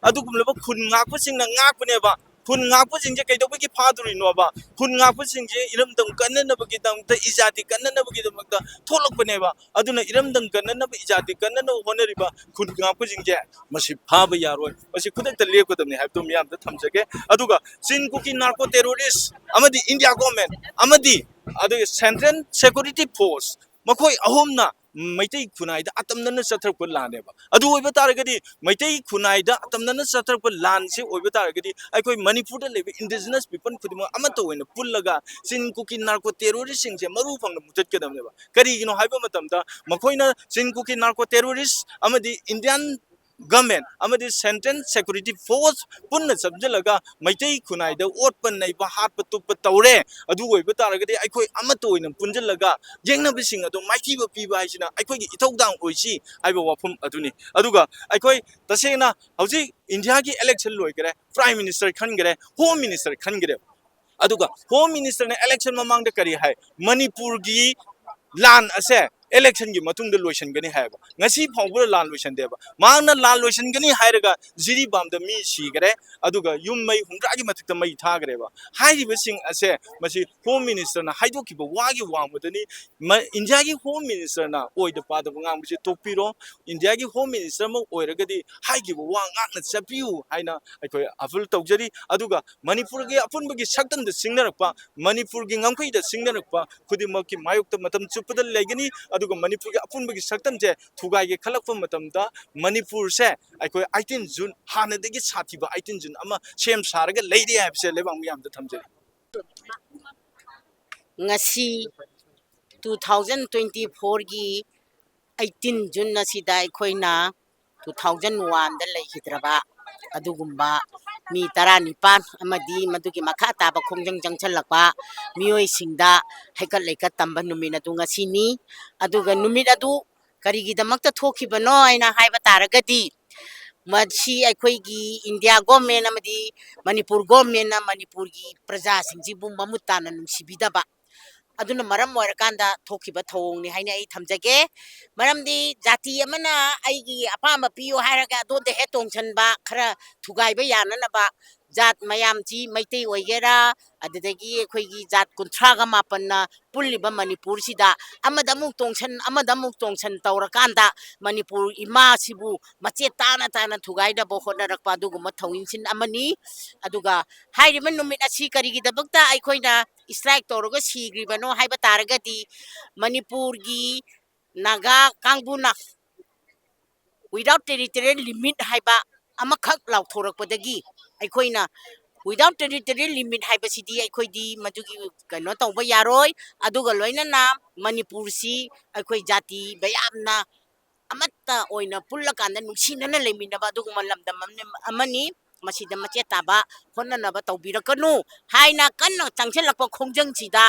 adugumlaba khun ngapaching na ngapne ba ꯈꯨꯟ ꯉꯥꯛꯄꯁꯤꯡꯁꯦ ꯀꯩꯗꯧꯕꯒꯤ ꯐꯥꯗꯣꯔꯤꯅꯣꯕ ꯈꯨꯟ ꯉꯥꯛꯄꯁꯤꯡꯁꯦ ꯏꯔꯝꯗꯝ ꯀꯟꯅꯅꯕꯒꯤꯗꯃꯛꯇ 이자티 ꯀꯟꯅꯅꯕꯒꯤꯗꯃꯛꯇ ꯊꯣꯛꯂꯛꯄꯅꯦꯕ ꯑꯗꯨꯅ 이름ꯗꯝ ꯀꯟꯅꯅꯕ 이자티 ꯀꯟꯅꯅꯕ ꯍꯣꯠꯅꯔꯤꯕ ꯈꯨꯟ ꯉꯥꯛꯄꯁꯤꯡꯁꯦ ꯃꯁꯤ ꯐꯥꯕ ꯌꯥꯔꯣꯏ ꯃꯁꯤ ꯈꯨꯗꯛꯇ ꯂꯦꯞꯀꯗꯕꯅꯤ ꯍꯥꯏꯕꯗꯨ ꯃꯤꯌꯥꯝꯗ ꯊꯝꯖꯒꯦ ꯑꯗꯨꯒ ꯆꯤꯟ ꯀꯨꯀꯤ ꯅꯥꯔꯀꯣ ꯇꯦꯔꯣꯔꯤꯁ ꯑꯃꯗꯤ ꯏꯟꯗꯤꯌꯥ ꯒꯣꯔꯃꯦꯟ ꯑꯃꯗꯤ ꯑꯗꯨꯒ ꯁꯦꯟꯇ꯭ꯔꯦꯜ ꯁꯦꯀꯨꯔꯤꯇꯤ ꯐꯣꯔꯁ ꯃꯈꯣꯏ ꯑꯍꯨꯝꯅ ꯃꯩꯇꯩ ꯈꯨꯟꯅꯥꯏꯗ ꯑꯇꯝꯅꯅ ꯆꯠꯊꯔꯛꯄ ꯂꯥꯟꯅꯦꯕ ꯑꯗꯨ ꯑꯣꯏꯕ ꯇꯥꯔꯒꯗꯤ ꯃꯩꯇꯩ ꯈꯨꯟꯅꯥꯏꯗ ꯑꯇꯝꯅꯅ ꯆꯠꯊꯔꯛꯄ ꯂꯥꯟꯁꯤ ꯑꯣꯏꯕ ꯇꯥꯔꯒꯗꯤ ꯑꯩꯈꯣꯏ ꯃꯅꯤꯄꯨꯔꯗ ꯂꯩꯕ ꯏꯟꯗꯤꯖꯤꯅꯁ ꯄꯤꯄꯜ ꯈꯨꯗꯤꯡꯃꯛ ꯑꯃꯠꯇ ꯑꯣꯏꯅ ꯄꯨꯜꯂꯒ ꯆꯤꯟ ꯀꯨꯀꯤ ꯅꯥꯔꯀꯣ ꯇꯦꯔꯣꯔꯤꯁꯁꯤꯡꯁꯦ ꯃꯔꯨ ꯐꯪꯅ ꯃꯨꯊꯠꯀꯗꯕꯅꯦꯕ ꯀꯔꯤꯒꯤꯅꯣ ꯍꯥꯏꯕ ꯃꯇꯝꯗ ꯃꯈꯣꯏꯅ ꯆꯤꯟ ꯀꯨꯀꯤ ꯅꯥꯔꯀꯣ ꯇꯦꯔꯣꯔꯤꯁ ꯑꯃꯗꯤ ꯏꯟꯗꯤꯌꯥꯟ ꯒꯃꯦꯟ ꯑꯃꯗꯤ ꯁꯦꯟꯇ꯭ꯔꯦꯜ ꯁꯦꯀꯨꯔꯤꯇꯤ ꯐꯣꯔꯁ ꯄꯨꯟꯅ ꯆꯪꯁꯤꯜꯂꯒ ꯃꯩꯇꯩ ꯈꯨꯟꯅꯥꯏꯗ ꯑꯣꯠꯄ ꯅꯩꯕ ꯍꯥꯠꯄ ꯇꯨꯞꯄ ꯇꯧꯔꯦ ꯑꯗꯨ ꯑꯣꯏꯕ ꯇꯥꯔꯒꯗꯤ ꯑꯩꯈꯣꯏ ꯑꯃꯠꯇ ꯑꯣꯏꯅ ꯄꯨꯟꯁꯤꯜꯂꯒ ꯌꯦꯡꯅꯕꯁꯤꯡ ꯑꯗꯨ ꯃꯥꯏꯊꯤꯕ ꯄꯤꯕ ꯍꯥꯏꯁꯤꯅ ꯑꯩꯈꯣꯏꯒꯤ ꯏꯊꯧꯗꯥꯡ ꯑꯣꯏꯁꯤ ꯍꯥꯏꯕ ꯋꯥꯐꯝ ꯑꯗꯨꯅꯤ ꯑꯗꯨꯒ ꯑꯩꯈꯣꯏ ꯇꯁꯦꯡꯅ ꯍꯧꯖꯤꯛ ꯏꯟꯗꯤꯌꯥꯒꯤ ꯏꯂꯦꯛꯁꯟ ꯂꯣꯏꯈꯔꯦ ꯄ꯭ꯔꯥꯏꯝ ꯃꯤꯅꯤꯁꯇꯔ ꯈꯟꯈꯔꯦ ꯍꯣꯝ ꯃꯤꯅꯤꯁꯇꯔ ꯈꯟꯈꯔꯦ ꯑꯗꯨꯒ ꯍꯣꯝ ꯃꯤꯅꯤꯁꯇꯔꯅ ꯏꯂꯦꯛꯁꯟ ꯃꯃꯥꯡꯗ ꯀꯔꯤ ꯍꯥꯏ ꯃꯅꯤꯄꯨꯔꯒꯤ ꯂꯥꯟ ꯑꯁꯦ ꯏꯂꯦꯛꯁꯟꯒꯤ ꯃꯇꯨꯡꯗ ꯂꯣꯏꯁꯤꯟꯒꯅꯤ ꯍꯥꯏꯕ ꯉꯁꯤ ꯐꯥꯎꯕꯗ ꯂꯥꯟ ꯂꯣꯏꯁꯤꯟꯗꯦꯕ ꯃꯥꯅ ꯂꯥꯟ ꯂꯣꯏꯁꯤꯟꯒꯅꯤ ꯍꯥꯏꯔꯒ ꯖꯤꯔꯤꯕꯥꯝꯗ ꯃꯤ ꯁꯤꯈꯔꯦ ꯑꯗꯨꯒ ꯌꯨꯝ ꯃꯩ 100ꯒꯤ ꯃꯊꯛꯇ ꯃꯩ ꯊꯥꯈꯔꯦꯕ ꯍꯥꯏꯔꯤꯕꯁꯤꯡ ꯑꯁꯦ ꯃꯁꯤ ꯍꯣꯝ ꯃꯤꯅꯤꯁꯇꯔꯅ ꯍꯥꯏꯗꯣꯛꯈꯤꯕ ꯋꯥꯒꯤ ꯋꯥꯡꯃꯗꯅꯤ ꯏꯟꯗꯤꯌꯥꯒꯤ ꯍꯣꯝ ꯃꯤꯅꯤꯁꯇꯔꯅ ꯑꯣꯏꯗ ꯄꯥꯗꯕ ꯉꯥꯡꯕꯁꯤ ꯇꯣꯛꯄꯤꯔꯣ ꯏꯟꯗꯤꯌꯥꯒꯤ ꯍꯣꯝ ꯃꯤꯅꯤꯁꯇꯔ ꯑꯃ ꯑꯣꯏꯔꯒꯗꯤ ꯍꯥꯏꯈꯤꯕ ꯋꯥ ꯉꯥꯛꯅ ꯆꯠꯄꯤꯌꯨ ꯍꯥꯏꯅ ꯑꯩꯈꯣꯏ ꯑꯄꯤꯜ ꯇꯧꯖꯔꯤ ꯑꯗꯨꯒ ꯃꯅꯤꯄꯨꯔꯒꯤ ꯑꯄꯨꯟꯕꯒꯤ ꯁꯛꯇꯝꯗ ꯁꯤꯡꯅꯔꯛꯄ ꯃꯅꯤꯄꯨꯔꯒꯤ ꯉꯝꯈꯩꯗ ꯁꯤꯡꯅꯔꯛꯄ ꯈꯨꯗꯤꯡꯃꯛꯀꯤ ꯃꯥꯌꯣꯛꯇ ꯃꯇꯝ ꯆꯨꯞꯄꯗ ꯂꯩꯒꯅꯤ ꯑꯗꯨꯒ ꯃꯅꯤꯄꯨꯔꯒꯤ ꯑꯄꯨꯟꯕꯒꯤ ꯁꯛꯇꯝꯁꯦ ꯊꯨꯒꯥꯏꯒꯦ ꯈꯜꯂꯛꯄ ꯃꯇꯝꯗ ꯃꯅꯤꯄꯨꯔꯁꯦ ꯑꯩꯈꯣꯏ 18 ꯖꯨꯟ ꯍꯥꯟꯅꯗꯒꯤ ꯁꯥꯊꯤꯕ 18 ꯖꯨꯟ ꯑꯃ ꯁꯦꯝ ꯁꯥꯔꯒ ꯂꯩꯔꯦ ꯍꯥꯏꯕꯁꯦ ꯂꯩꯕꯥꯛ ꯃꯤꯌꯥꯝꯗ ꯊꯝꯖꯔꯤ ngasi 2024ꯒꯤ 18 June ꯑꯁꯤꯗ ꯑꯩꯈꯣꯏꯅ 2001ꯗ ꯂꯩꯈꯤꯗ꯭ꯔꯕ ꯑꯗꯨꯒꯨꯝꯕ ꯃꯤ 19 ꯑꯃꯗꯤ ꯃꯗꯨꯒꯤ ꯃꯈꯥ ꯇꯥꯕ ꯈꯣꯡꯖꯪ ꯆꯪꯁꯜꯂꯛꯄ ꯃꯤꯑꯣꯏꯁꯤꯡꯗ ꯍꯩꯀꯠ ꯂꯩꯀꯠ ꯇꯝꯕ ꯅꯨꯃꯤꯠ ꯑꯗꯨ ꯉꯁꯤꯅꯤ ꯑꯗꯨꯒ ꯅꯨꯃꯤꯠ ꯑꯗꯨ ꯀꯔꯤꯒꯤꯗꯃꯛꯇ ꯊꯣꯛꯈꯤꯕꯅꯣ ꯍꯥꯏꯅ ꯍꯥꯏꯕ ꯇꯥꯔꯒꯗꯤ ꯃꯁꯤ ꯑꯩꯈꯣꯏꯒꯤ ꯏꯟꯗꯤꯌꯥ ꯒꯣꯔꯃꯦꯟ ꯑꯃꯗꯤ ꯃꯅꯤꯄꯨꯔ ꯒꯣꯔꯃꯦꯟꯅ ꯃꯅꯤꯄꯨꯔꯒꯤ ꯄ꯭ꯔꯖꯥꯁꯤꯡꯁꯤꯕꯨ ꯃꯃꯨꯠ ꯇꯥꯅ ꯅꯨꯡꯁꯤꯕꯤꯗꯕ ꯑꯗꯨꯅ ꯃꯔꯝ ꯑꯣꯏꯔꯀꯥꯟꯗ ꯊꯣꯛꯈꯤꯕ ꯊꯧꯑꯣꯡꯅꯤ ꯍꯥꯏꯅ ꯑꯩ ꯊꯝꯖꯒꯦ ꯃꯔꯝꯗꯤ ꯖꯥꯇꯤ ꯑꯃꯅ ꯑꯩꯒꯤ ꯑꯄꯥꯝꯕ ꯄꯤꯌꯨ ꯍꯥꯏꯔꯒ ꯑꯗꯣꯝꯗ ꯍꯦꯛ ꯇꯣꯡꯁꯟꯕ ꯈꯔ ꯊꯨꯒꯥꯏꯕ ꯌꯥꯅꯅꯕ ꯖꯥꯠ ꯃꯌꯥꯝꯁꯤ ꯃꯩꯇꯩ ꯑꯣꯏꯒꯦꯔꯥ ꯑꯗꯨꯗꯒꯤ ꯑꯩꯈꯣꯏꯒꯤ ꯖꯥꯠ 38ꯅ ꯄꯨꯜꯂꯤꯕ ꯃꯅꯤꯄꯨꯔꯁꯤꯗ ꯑꯃꯗ ꯑꯃꯨꯛ ꯇꯣꯡꯁꯟ ꯇꯧꯔꯀꯥꯟꯗ ꯃꯅꯤꯄꯨꯔ ꯏꯃꯥꯁꯤꯕꯨ ꯃꯆꯦꯠ ꯇꯥꯅ ꯊꯨꯒꯥꯏꯅꯕ ꯍꯣꯠꯅꯔꯛꯄ ꯑꯗꯨꯒꯨꯝꯕ ꯊꯧꯑꯣꯡꯁꯤꯟ ꯑꯃꯅꯤ ꯑꯗꯨꯒ ꯍꯥꯏꯔꯤꯕ ꯅꯨꯃꯤꯠ ꯑꯁꯤ ꯀꯔꯤꯒꯤꯗꯃꯛꯇ ꯑꯩꯈꯣꯏꯅ ꯏꯁꯇ꯭ꯔꯥꯏꯛ ꯇꯧꯔꯒ ꯁꯤꯈ꯭ꯔꯤꯕꯅꯣ ꯍꯥꯏꯕ ꯇꯥꯔꯒꯗꯤ ꯃꯅꯤꯄꯨꯔꯒꯤ ꯅꯥꯒꯥ ꯀꯥꯡꯕꯨꯅ ꯋꯤꯗꯥꯎꯠ ꯇꯦꯔꯤꯇꯣꯔꯤꯌꯦꯜ ꯂꯤꯃꯤꯠ ꯍꯥꯏꯕ ꯑꯃꯈꯛ ꯂꯥꯎꯊꯣꯔꯛꯄꯗꯒꯤ ꯑꯩꯈꯣꯏꯅ ꯋꯤꯗꯥꯎꯠ ꯇꯦꯔꯤꯇꯣꯔꯤꯌꯦꯜ ꯂꯤꯃꯤꯠ ꯍꯥꯏꯕꯁꯤꯗꯤ ꯑꯩꯈꯣꯏꯗꯤ ꯃꯗꯨꯒꯤ ꯀꯩꯅꯣ ꯇꯧꯕ ꯌꯥꯔꯣꯏ ꯑꯗꯨꯒ ꯂꯣꯏꯅꯅ ꯃꯅꯤꯄꯨꯔꯁꯤ ꯑꯩꯈꯣꯏ ꯖꯥꯇꯤ ꯃꯌꯥꯝꯅ ꯑꯃꯠꯇ ꯑꯣꯏꯅ ꯄꯨꯜꯂꯀꯥꯟꯗ ꯅꯨꯡꯁꯤꯅꯅ ꯂꯩꯃꯤꯟꯅꯕ ꯑꯗꯨꯒꯨꯝꯕ ꯂꯝꯗꯝ ꯑꯃꯅꯤ ꯃꯁꯤꯗ ꯃꯆꯦꯠ ꯇꯥꯕ ꯍꯣꯠꯅꯅꯕ ꯇꯧꯕꯤꯔꯛꯀꯅꯨ ꯍꯥꯏꯅ ꯀꯟꯅ ꯆꯪꯁꯤꯜꯂꯛꯄ ꯈꯣꯡꯖꯪꯁꯤꯗ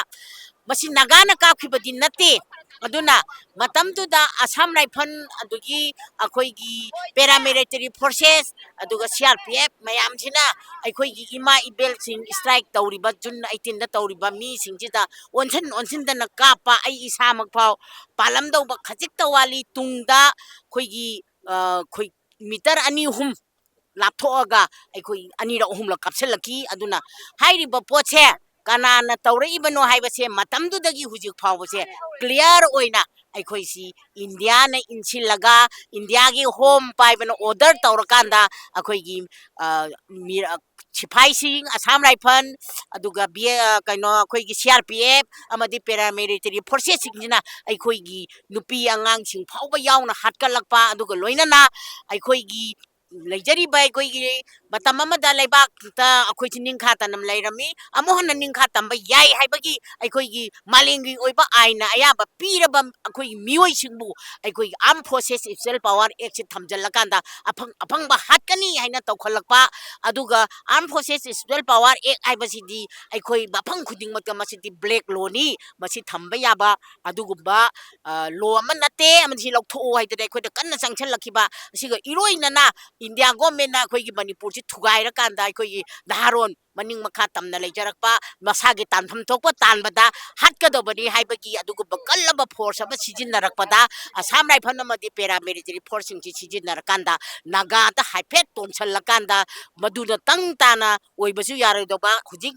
ꯃꯁꯤ ꯅꯥꯒꯥꯅ ꯀꯥꯞꯈꯤꯕꯗꯤ ꯅꯠꯇꯦ ꯑꯗꯨꯅ ꯃꯇꯝꯗꯨꯗ ꯑꯁꯥꯝ ꯔꯥꯏꯐꯜ ꯑꯗꯨꯒꯤ ꯑꯩꯈꯣꯏꯒꯤ ꯄꯦꯔꯥꯃꯤꯂꯤꯇꯔꯤ ꯐꯣꯔꯁꯦꯁ ꯑꯗꯨꯒ CRPF ꯃꯌꯥꯝꯁꯤꯅ ꯑꯩꯈꯣꯏꯒꯤ ꯏꯃꯥ ꯏꯕꯦꯜꯁꯤꯡ ꯏꯁꯇ꯭ꯔꯥꯏꯛ ꯇꯧꯔꯤꯕ ꯖꯨꯟ 18ꯗ ꯇꯧꯔꯤꯕ ꯃꯤꯁꯤꯡꯁꯤꯗ ꯑꯣꯟꯁꯤꯟꯗꯅ ꯀꯥꯞꯄ ꯑꯩ ꯏꯁꯥꯃꯛ ꯐꯥꯎ ꯄꯥꯜꯂꯝꯗꯧꯕ ꯈꯖꯤꯛꯇ ꯋꯥꯠꯂꯤ ꯇꯨꯡꯗ ꯑꯩꯈꯣꯏꯒꯤ ꯃꯤꯇꯔ 2-3 ꯂꯥꯞꯊꯣꯛꯑꯒ ꯑꯩꯈꯣꯏ ꯑꯅꯤꯔꯛ ꯑꯍꯨꯝꯂꯛ ꯀꯥꯞꯁꯤꯜꯂꯛꯈꯤ ꯑꯗꯨꯅ ꯍꯥꯏꯔꯤꯕ ꯄꯣꯠꯁꯦ ꯀꯅꯥꯅ ꯇꯧꯔꯛꯏꯕꯅꯣ ꯍꯥꯏꯕꯁꯦ ꯃꯇꯝꯗꯨꯗꯒꯤ ꯍꯧꯖꯤꯛ ꯐꯥꯎꯕꯁꯦ ꯀ꯭ꯂꯤꯌꯥꯔ ꯑꯣꯏꯅ ꯑꯩꯈꯣꯏꯁꯤ ꯏꯟꯗꯤꯌꯥꯅ ꯏꯟꯁꯤꯜꯂꯒ ꯏꯟꯗꯤꯌꯥꯒꯤ ꯍꯣꯝ ꯄꯥꯏꯕꯅ ꯑꯣꯔꯗꯔ ꯇꯧꯔꯀꯥꯟꯗ ꯑꯩꯈꯣꯏꯒꯤ ꯁꯤꯐꯥꯏꯁꯤꯡ ꯑꯁꯥꯝ ꯔꯥꯏꯐꯜ ꯑꯗꯨꯒ ꯀꯩꯅꯣ ꯑꯩꯈꯣꯏꯒꯤ CRPF ꯑꯃꯗꯤ ꯄꯦꯔꯥꯃꯤꯂꯤꯇꯔꯤ ꯐꯣꯔꯁꯦꯁꯁꯤꯡꯁꯤꯅ ꯑꯩꯈꯣꯏꯒꯤ ꯅꯨꯄꯤ ꯑꯉꯥꯡꯁꯤꯡ ꯐꯥꯎꯕ ꯌꯥꯎꯅ ꯍꯥꯠꯀꯠꯂꯛꯄ ꯑꯗꯨꯒ ꯂꯣꯏꯅꯅ ꯑꯩꯈꯣꯏꯒꯤ ꯂꯩꯖꯔꯤꯕ ꯑꯩꯈꯣꯏꯒꯤ ꯃꯇꯝ ꯑꯃꯗ ꯂꯩꯕꯥꯛꯇ ꯑꯩꯈꯣꯏꯁꯤ ꯅꯤꯡꯈꯥ ꯇꯝꯅ ꯂꯩꯔꯝꯃꯤ ꯑꯃꯨꯛ ꯍꯟꯅ ꯅꯤꯡꯈꯥ ꯇꯝꯕ ꯌꯥꯏ ꯍꯥꯏꯕꯒꯤ ꯑꯩꯈꯣꯏꯒꯤ ꯃꯥꯂꯦꯝꯒꯤ ꯑꯣꯏꯕ ꯑꯥꯏꯟꯅ ꯑꯌꯥꯕ ꯄꯤꯔꯕ ꯑꯩꯈꯣꯏꯒꯤ ꯃꯤꯑꯣꯏꯁꯤꯡꯕꯨ ꯑꯩꯈꯣꯏꯒꯤ ꯑꯥꯔꯝ ꯐꯣꯔꯁꯦꯁ ꯏꯁꯄꯤꯁꯦꯜ ꯄꯥꯋꯔ ꯑꯦꯛꯁꯦ ꯊꯝꯖꯤꯜꯂꯀꯥꯟꯗ ꯑꯐꯪꯕ ꯍꯥꯠꯀꯅꯤ ꯍꯥꯏꯅ ꯇꯧꯈꯠꯂꯛꯄ ꯑꯗꯨꯒ ꯑꯥꯔꯝ ꯐꯣꯔꯁꯦꯁ ꯏꯁꯄꯤꯁꯦꯜ ꯄꯥꯋꯔ ꯑꯦꯛ ꯍꯥꯏꯕꯁꯤꯗꯤ ꯑꯩꯈꯣꯏ ꯃꯐꯝ ꯈꯨꯗꯤꯡꯃꯛꯇ ꯃꯁꯤꯗꯤ ꯕ꯭ꯂꯦꯛ ꯂꯣꯅꯤ ꯃꯁꯤ ꯊꯝꯕ ꯌꯥꯕ ꯑꯗꯨꯒꯨꯝꯕ ꯂꯣ ꯑꯃ ꯅꯠꯇꯦ ꯑꯃꯗꯤ ꯂꯧꯊꯣꯛꯑꯣ ꯍꯥꯏꯗꯅ ꯑꯩꯈꯣꯏꯗ ꯀꯟꯅ ꯆꯪꯁꯤꯜꯂꯛꯈꯤꯕ ꯑꯁꯤꯒ ꯏꯔꯣꯏꯅꯅ ꯏꯟꯗꯤꯌꯥ ꯒꯣꯔꯃꯦꯟꯅ ꯑꯩꯈꯣꯏꯒꯤ ꯃꯅꯤꯄꯨꯔꯁꯤ ꯊꯨꯒꯥꯏꯔꯀꯥꯟꯗ ꯑꯩꯈꯣꯏꯒꯤ ꯅꯍꯥꯔꯣꯟ maning makha tamna leijarakpa masagi tanpham thokpa tanbada hatkadobani haibagi aduguba kallaba force aba sijinnarakpada Assam Rifle amadi paramilitary force singji sijinnarakanda naga da haipet tonchallakanda maduna tang tana oibasu yaroidoba hujik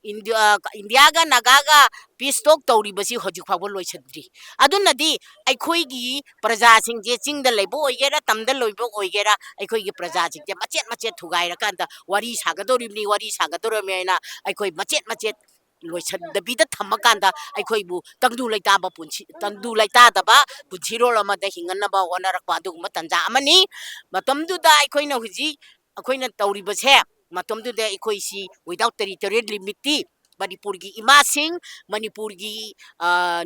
India ga naga ga peace talk tawribasi hojik phawba loisadri adunadi aikhoigi praja singje chingda leibo oigera tamda loibo oigera aikhoigi praja singje machet thugaira kanda wari sagadoribni wari sagadoromena aikhoi machet loisadabida thamakanda aikhoibu tangdu laitaba punchi tangdu laitadaba punchirol amada hinganaba wanarakpa aduguma tanja amani matamduda aikhoina huji aikhoina tawribase matamduda aikhoisi without territorial limit Manipurgi imasing, Manipurgi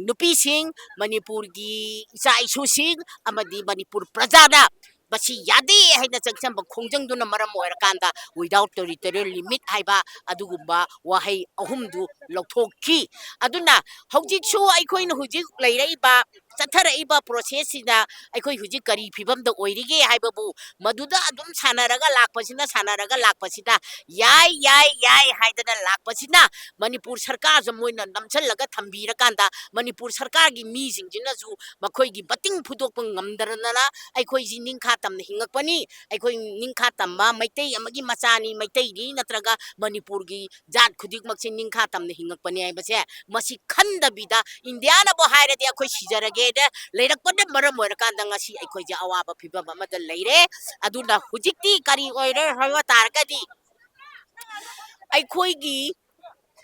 nupising, Manipurgi isa isusing, amadi Manipur prajana. Basi yadi haina changsam khongjang duna maram oirakanda without territorial limit haiba adugumba wahai ahumdu lokthokki aduna hojiksu aikhoina hojik leiraiba chathara'iba process sina aikoi hojik kari phibamda oirige haibabu maduda adum sanaraga lakpasina yai haidana lakpasina Manipur sarkar jamoina namchalaga thambira Manipur sarkar gi mi jingjina ju makhoi gi bating phudok ngamdarana aikoi ji ningkha tamna hingakpani aikoi ningkha tamma maitai amagi machani maitai ni natraga Manipur gi jat khudik makse ningkha tamna hingakpani aibase masi khandabida India na bo hairadi aikoi sijarage de leirakpade maram oirakanda ngasi aikoi ja awaba phibam amada leire aduna hujikti kari oire hawa targadi aikoi gi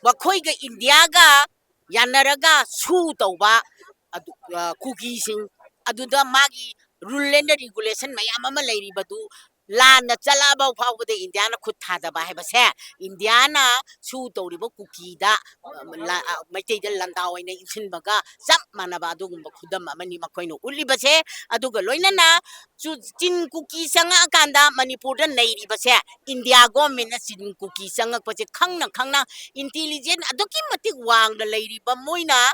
Wakhoiga Indiaga yanaraga su tauba cookie sing aduda magi rule and regulation mayam ama leiribadu lana chalaba phawde Indiana khut thadaba haibase Indiana su tawriba cookie da maitai da landa oina insinbaga chap manaba adugumba khudam amani makhoino ulibase aduga loinana chu chin cookie sanga kanda Manipur da neiribase India government na chin cookie sanga pache khangna intelligent aduki matik wang da leiriba moina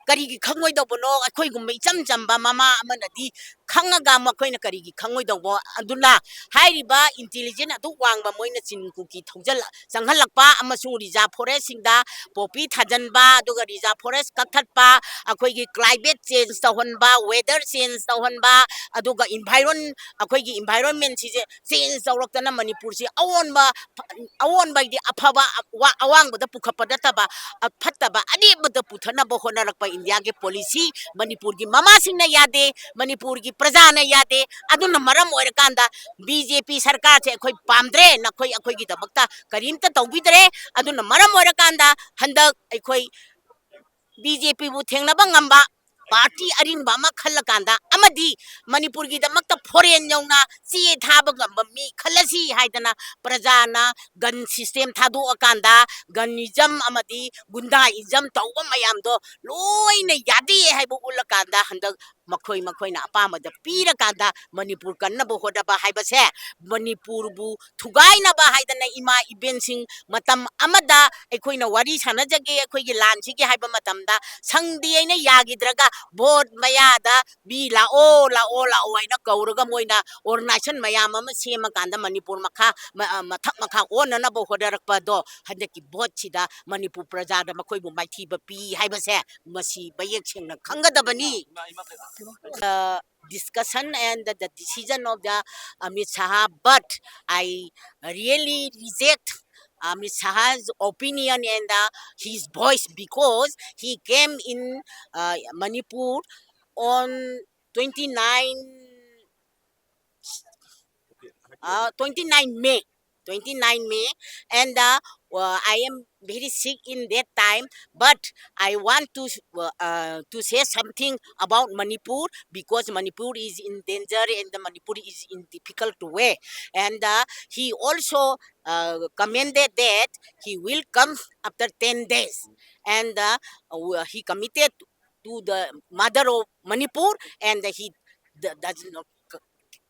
karigi khangoi dobono akhoi gum icham chamba mama amanadi khangaga makhoina karigi khangoi dobo aduna hairiba intelligent adu wangba moina chin cookie thongjal changhalakpa amasu reserve forest singda popi thajanba aduga reserve forest kathatpa akhoigi climate change tawhanba weather change tawhanba aduga environment sije change tawraktana Manipur si awonba di afaba awangba pukhapada taba fataba anibada puthanaba honarakpa India ke policy Manipur ki mama singna yade Manipur ki praja na yade aduna maram oirakanda BJP sarkar se khoi pamdre na khoi akhoi gi dabakta karimta tawbidre aduna maram oirakanda handak akhoi BJP bu thengnaba ngamba party arinba ma khallakanda amadi Manipur gi damakta foreign yauna si thaba ngamba mi khallasi haidana prajana gun system thadu akanda ganism amadi gundaism tawba mayamdo loina yadi haibu ulakanda handak makhoi na apamada pirakanda Manipur kannaba hodaba haibase Manipur bu thugaina ba haidana ima event sing matam amada ekhoina wari sanajage ekhoigi lanchigi haiba matamda sangdi aina yagidraga vote mayada bi lao aina kauraga moina organization mayam ama sema kanda Manipur mathak makha onana bo hodarakpa do handaki vote sida Manipur praja da makhoi bu maithi ba pi haibase masi bayek singna khangadabani discussion and the decision of the Amit Shah, but I really reject Amit Shah's opinion and his voice because he came in Manipur on 29 29 May. 29 May, and I am very sick in that time. But I want to say something about Manipur because Manipur is in danger and the Manipur is in difficult way. And he also commended that he will come after 10 days, and he committed to the mother of Manipur, and he does not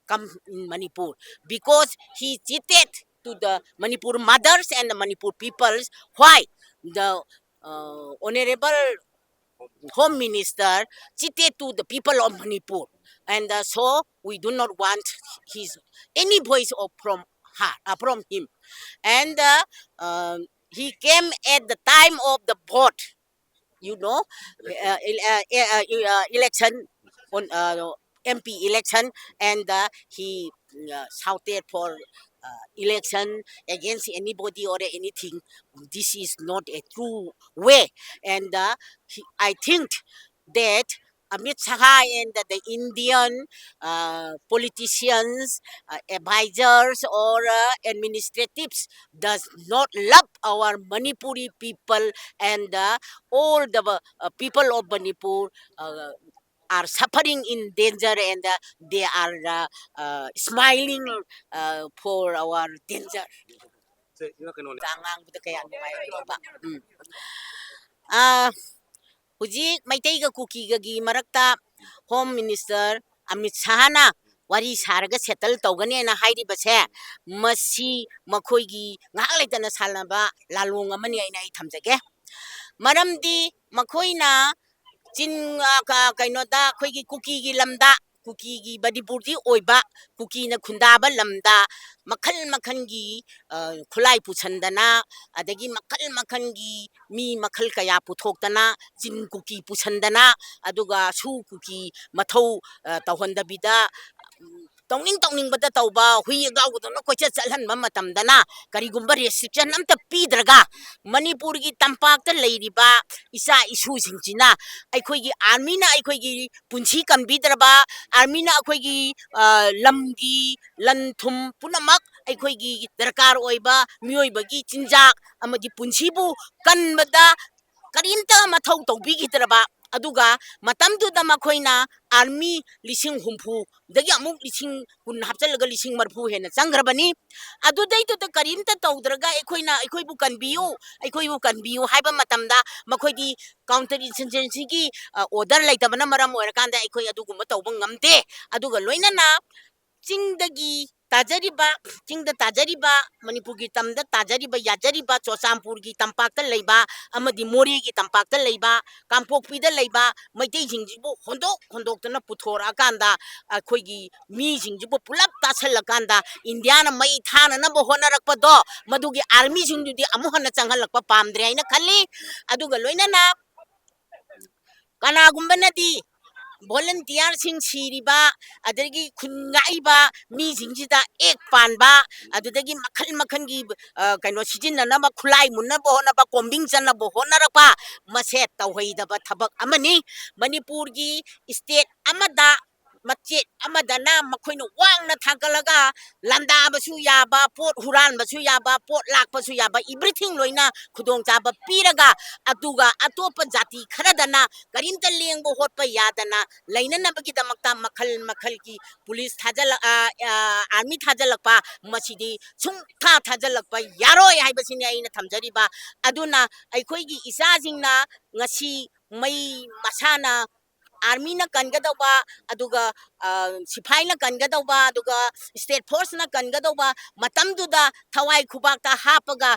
come in Manipur because he cheated to the Manipur mothers and the Manipur peoples. Why? The Honorable Home Minister cheated to the people of Manipur. And so we do not want his any voice from her, from him. And he came at the time of the vote, you know, election on MP election, and he shouted for election against anybody or anything. This is not a true way, and I think that Amit Shah and the Indian politicians, advisors, or administratives does not love our Manipuri people, and all the people of Manipur are suffering in danger, and they are smiling for our danger. Ang kaya nungayroba. Hujik Maitaiga Kukigagi Marakta Home Minister Amit Shahana wari saraga settle tawgani na haidi base masi makoigi ngalaitana salnaba lalong amani aina ithamjage maramdi makoina chin kainoda koigi kuki gi lamda kuki gi badipurdi oiba kuki na khundaba lamda makhal makhal gi khulai puchandana adagi makhal makhal gi mi makhal kaya puthokdana chin kuki puchandana aduga su kuki mathau tawhandabida tawning bada tawba hui gawdona kocha chalhan matamdana karigumba restriction amta pidraga manipur gi tampak ta leiriba isa isu singchina aikoigi army na aikoigi punchi kambidraba army na aikoigi lamgi lanthum punamak aikoigi darkar oiba mioibagi chinjak amadi punchibu kanbada karimta mathau tawbigidraba aduga matamduda makoina army lising humpu dagi amuk lising kun hapchalaga lising marfu hena changrabani adudai to karimta tawdraga ekoibu kanbiyu haiba matamda makoidi counter insurgency gi order laitabana maram oirakanda ekoi adugumba tawba ngamde aduga loinana chingdagi chingda tajariba manipur gi tamda tajariba yajariba chosampur gi tampakta leiba amadi mori gi tampakta leiba kampokpi da leiba maitei jingjibu hondok tana puthora kanda akhoi mi jingjibu pulap tasalla kanda india na mai thana na bohona rakpa do madugi army jingdudi amuhana changhalakpa pamdre aina khalli aduga loina na kana gumbana di volunteer sing siriba adagi khungaiba mi jingjida ek panba adudagi makhal gi kaino sijinna na khulai munna bohona ba kombing channa bohona rakpa maset tawhaida ba thabak amani manipur gi state amada machet amadana makoina wangna thagalaga landa basu yaba pot huran basu yaba pot lak basu yaba everything loina khudong chaba piraga atuga atopa jati kharadana karimta lengbo hotpa yadana laina nabagi damakta makhal ki police thajal army thajalakpa masidi sung thajalakpa yaroi haibasini aina thamjariba aduna aikoi gi isa jingna ngasi mai masana army na kangadaba aduga sipai na kangadaba aduga state force na kangadaba matamduda thawai khubakta hapaga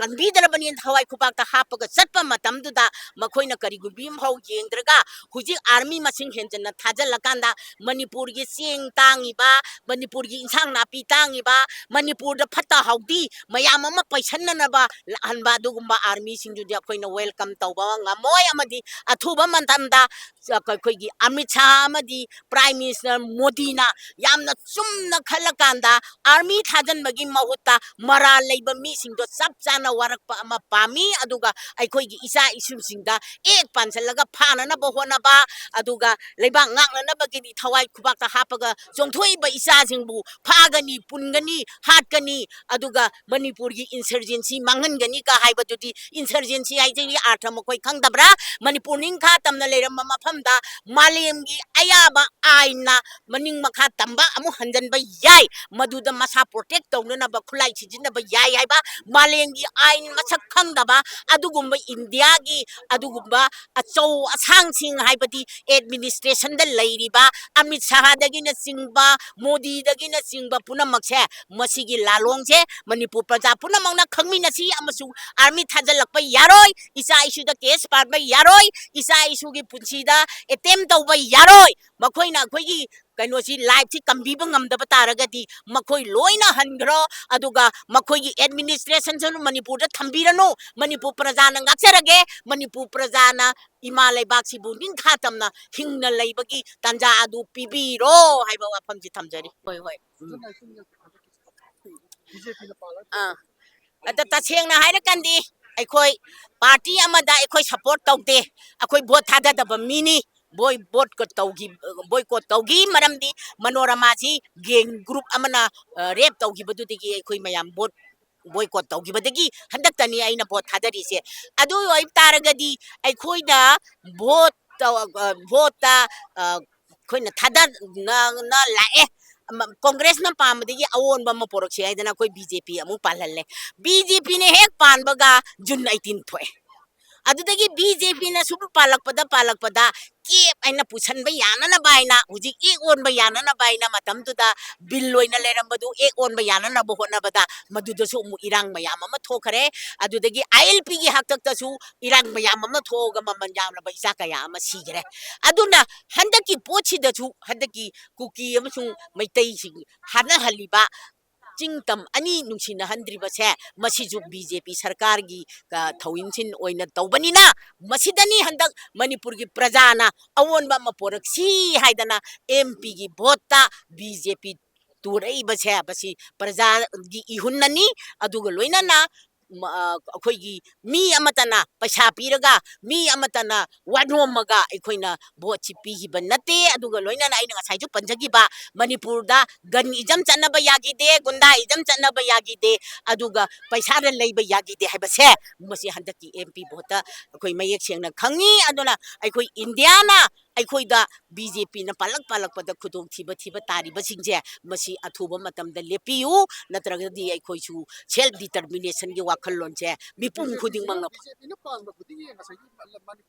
kanbidrabani thawai khubakta hapaga chatpa matamduda makoina karigubim hau yengdraga huji army masing henjana thajalakanda manipur gi cheng tangiba manipur gi insang napi tangiba manipur da phata haudi mayam ama paisanna ba hanba dugumba army singjudi akoina welcome tawba ngamoy amadi athuba mantamda koigi Amit Shah amadi Prime Minister Modi na yamna chumna khalakanda army thajan bagi mahutta mara leiba mi singdo sap chana warakpa ama pami aduga aikoigi isa isum singda ek pansalaga phana na bohona ba aduga leiba ngakna na bagi di thawai khubakta hapaga chongthoi ba isa singbu phagani pungani hatkani aduga manipur gi insurgency mangangani ka haibadudi insurgency haijini artha mokoi khangdabra manipur ning kha tamna leiram mafamda malemgi ayaba aina maning makha tamba amu hanjanba yai maduda masa protect tawna ba khulai chijina ba yai haiba malemgi ain masak khangdaba adugumba india gi adugumba achou asang sing haibadi administration da leiriba Amit Shah dagi na singba Modi dagi na singba punamakse masigi lalongse manipur praja punamangna khangmina si amasu army thajalakpa yaroi isa isu da case parba yaroi isa isu gi punchida attempt tawba yaroi makoina koigi ꯀꯩꯅꯣꯁꯤ ꯂꯥꯏꯐꯁꯤ ꯀꯝꯕꯤꯕ ꯉꯝꯗꯕ ꯇꯥꯔꯒꯗꯤ ꯃꯈꯣꯏ ꯂꯣꯏꯅ ꯍꯟꯈ꯭ꯔꯣ ꯑꯗꯨꯒ ꯃꯈꯣꯏꯒꯤ ꯑꯦꯗꯃꯤꯅꯤꯁꯇ꯭ꯔꯦꯁꯟꯁꯨ ꯃꯅꯤꯄꯨꯔꯗ ꯊꯝꯕꯤꯔꯅꯨ ꯃꯅꯤꯄꯨꯔ ꯄ꯭ꯔꯖꯥꯅ ꯉꯥꯛꯆꯔꯒꯦ ꯃꯅꯤꯄꯨꯔ ꯄ꯭ꯔꯖꯥꯅ ꯏꯃꯥ ꯂꯩꯕꯥꯛꯁꯤꯕꯨ ꯅꯤꯡꯈꯥ ꯇꯝꯅ ꯍꯤꯡꯅ ꯂꯩꯕꯒꯤ ꯇꯥꯟꯖꯥ ꯑꯗꯨ ꯄꯤꯕꯤꯔꯣ ꯍꯥꯏꯕ ꯋꯥꯐꯝꯁꯤ ꯊꯝꯖꯔꯤ ꯍꯣꯏ ꯍꯣꯏ ꯑꯗ ꯇꯁꯦꯡꯅ ꯍꯥꯏꯔꯀꯥꯟꯗꯤ ꯑꯩꯈꯣꯏ ꯄꯥꯔꯇꯤ ꯑꯃꯗ ꯑꯩꯈꯣꯏ ꯁꯄꯣꯔꯠ ꯇꯧꯗꯦ ꯑꯩꯈꯣꯏ ꯚꯣꯠ ꯊꯥꯗꯗꯕ ꯃꯤꯅꯤ ꯕꯣꯏꯀꯣꯠ ꯇꯧꯈꯤ ꯃꯔꯝꯗꯤ ꯃꯅꯣꯔꯃꯥꯁꯤ ꯒꯦꯡ ꯒ꯭ꯔꯨꯞ ꯑꯃꯅ ꯔꯦꯞ ꯇꯧꯈꯤꯕꯗꯨꯗꯒꯤ ꯑꯩꯈꯣꯏ ꯃꯌꯥꯝ ꯕꯣꯏꯀꯣꯠ ꯇꯧꯈꯤꯕꯗꯒꯤ ꯍꯟꯗꯛꯇꯅꯤ ꯑꯩꯅ ꯚꯣꯠ ꯊꯥꯗꯔꯤꯁꯦ ꯑꯗꯨ ꯑꯣꯏꯕ ꯇꯥꯔꯒꯗꯤ ꯑꯩꯈꯣꯏꯅ ꯚꯣꯠꯇ ꯑꯩꯈꯣꯏꯅ ꯊꯥꯗꯅ ꯂꯥꯛꯑꯦ ꯀꯣꯡꯒ꯭ꯔꯦꯁꯅ ꯄꯥꯝꯕꯗꯒꯤ ꯑꯑꯣꯟꯕ ꯑꯃ ꯄꯣꯔꯛꯁꯤ ꯍꯥꯏꯗꯅ ꯑꯩꯈꯣꯏ ꯕꯤ.ꯖꯦ.ꯄꯤ ꯑꯃꯨꯛ ꯄꯥꯜꯍꯜꯂꯦ ꯕꯤ.ꯖꯦ.ꯄꯤꯅ ꯍꯦꯛ ꯄꯥꯟꯕꯒ ꯖꯨꯟ 18 ꯊꯣꯛꯑꯦ ꯑꯗꯨꯗꯒꯤ ꯕꯤ.ꯖꯦ.ꯄꯤꯅ ꯁꯨꯝ ꯄꯥꯜꯂꯛꯄꯗ ꯀꯦꯞ ꯍꯥꯏꯅ ꯄꯨꯁꯟꯕ ꯌꯥꯅꯅꯕ ꯍꯥꯏꯅ ꯍꯧꯖꯤꯛ ꯑꯦꯛ ꯑꯣꯟꯕ ꯌꯥꯅꯅꯕ ꯍꯥꯏꯅ ꯃꯇꯝꯗꯨꯗ ꯕꯤꯜ ꯑꯣꯏꯅ ꯂꯩꯔꯝꯕꯗꯨ ꯑꯦꯛ ꯑꯣꯟꯕ ꯌꯥꯅꯅꯕ ꯍꯣꯠꯅꯕꯗ ꯃꯗꯨꯗꯁꯨ ꯑꯃꯨꯛ ꯏꯔꯥꯡ ꯃꯌꯥꯝ ꯑꯃ ꯊꯣꯛꯈꯔꯦ ꯑꯗꯨꯗꯒꯤ ILPꯒꯤ ꯍꯥꯛꯇꯛꯇꯁꯨ ꯏꯔꯥꯡ ꯃꯌꯥꯝ ꯑꯃ ꯊꯣꯛꯑꯒ ꯃꯃꯜ ꯌꯥꯝꯂꯕ ꯏꯆꯥ ꯀꯌꯥ ꯑꯃ ꯁꯤꯈꯔꯦ ꯑꯗꯨꯅ ꯍꯟꯗꯛꯀꯤ ꯄꯣꯠꯁꯤꯗꯁꯨ ꯍꯟꯗꯛꯀꯤ ꯀꯨꯀꯤ ꯑꯃꯁꯨꯡ ꯃꯩꯇꯩꯁꯤꯡ ꯍꯥꯠꯅꯍꯜꯂꯤꯕ ꯆꯤꯡꯇꯝ ꯑꯅꯤ ꯅꯨꯡꯁꯤꯅꯍꯟꯗ꯭ꯔꯤꯕꯁꯦ ꯃꯁꯤꯁꯨ ꯕꯤ.ꯖꯦ.ꯄꯤ ꯁꯔꯀꯥꯔꯒꯤ ꯊꯧꯏꯟꯁꯤꯟ ꯑꯣꯏꯅ ꯇꯧꯕꯅꯤꯅ ꯃꯁꯤꯗꯅꯤ ꯍꯟꯗꯛ ꯃꯅꯤꯄꯨꯔꯒꯤ प्रजाꯅ ꯑꯑꯣꯟꯕ ꯑꯃ ꯄꯣꯔꯛꯁꯤ ꯍꯥꯏꯗꯅ MP ꯒꯤ ꯚꯣꯠꯇ ꯕꯤ.ꯖꯦ.ꯄꯤ ꯇꯨꯔꯛꯏꯕꯁꯦ ꯃꯁꯤ प्रजाꯒꯤ ꯏꯍꯨꯟꯅꯅꯤ ꯑꯗꯨꯒ ꯂꯣꯏꯅꯅ ꯑꯩꯈꯣꯏꯒꯤ ꯃꯤ ꯑꯃꯠꯇꯅ ꯄꯩꯁꯥ ꯄꯤꯔꯒ ꯃꯤ ꯑꯃꯠꯇꯅ ꯋꯥꯅꯣꯝꯃꯒ ꯑꯩꯈꯣꯏꯅ ꯚꯣꯠꯁꯤ ꯄꯤꯈꯤꯕ ꯅꯠꯇꯦ ꯑꯗꯨꯒ ꯂꯣꯏꯅꯅ ꯑꯩꯅ ꯉꯁꯥꯏꯁꯨ ꯄꯟꯖꯈꯤꯕ ꯃꯅꯤꯄꯨꯔꯗ ꯒꯟ ꯏꯖꯝ ꯆꯠꯅꯕ ꯌꯥꯈꯤꯗꯦ ꯒꯨꯟꯗꯥ ꯏꯖꯝ ꯆꯠꯅꯕ ꯌꯥꯈꯤꯗꯦ ꯑꯗꯨꯒ ꯄꯩꯁꯥꯗ ꯂꯩꯕ ꯌꯥꯈꯤꯗꯦ ꯍꯥꯏꯕꯁꯦ ꯃꯁꯤ ꯍꯟꯗꯛꯀꯤ MP ꯚꯣꯠꯇ ꯑꯩꯈꯣꯏ ꯃꯌꯦꯛ ꯁꯦꯡꯅ ꯈꯪꯉꯤ ꯑꯗꯨꯅ ꯑꯩꯈꯣꯏ ꯏꯟꯗꯤꯌꯥꯅ ꯑꯩꯈꯣꯏꯗ ꯕꯤ.ꯖꯦ.ꯄꯤꯅ ꯄꯥꯜꯂꯛꯄꯗ ꯈꯨꯗꯣꯡꯊꯤꯕ ꯇꯥꯔꯤꯕꯁꯤꯡꯁꯦ ꯃꯁꯤ ꯑꯊꯨꯕ ꯃꯇꯝꯗ ꯂꯦꯞꯄꯤꯌꯨ ꯅꯠꯇ꯭ꯔꯒꯗꯤ ꯑꯩꯈꯣꯏꯁꯨ ꯁꯦꯜꯐ ꯗꯤꯇꯔꯃꯤꯅꯦꯁꯟꯒꯤ ꯋꯥꯈꯜꯂꯣꯟꯁꯦ ꯃꯤꯄꯨꯝ ꯈꯨꯗꯤꯡꯃꯛꯅ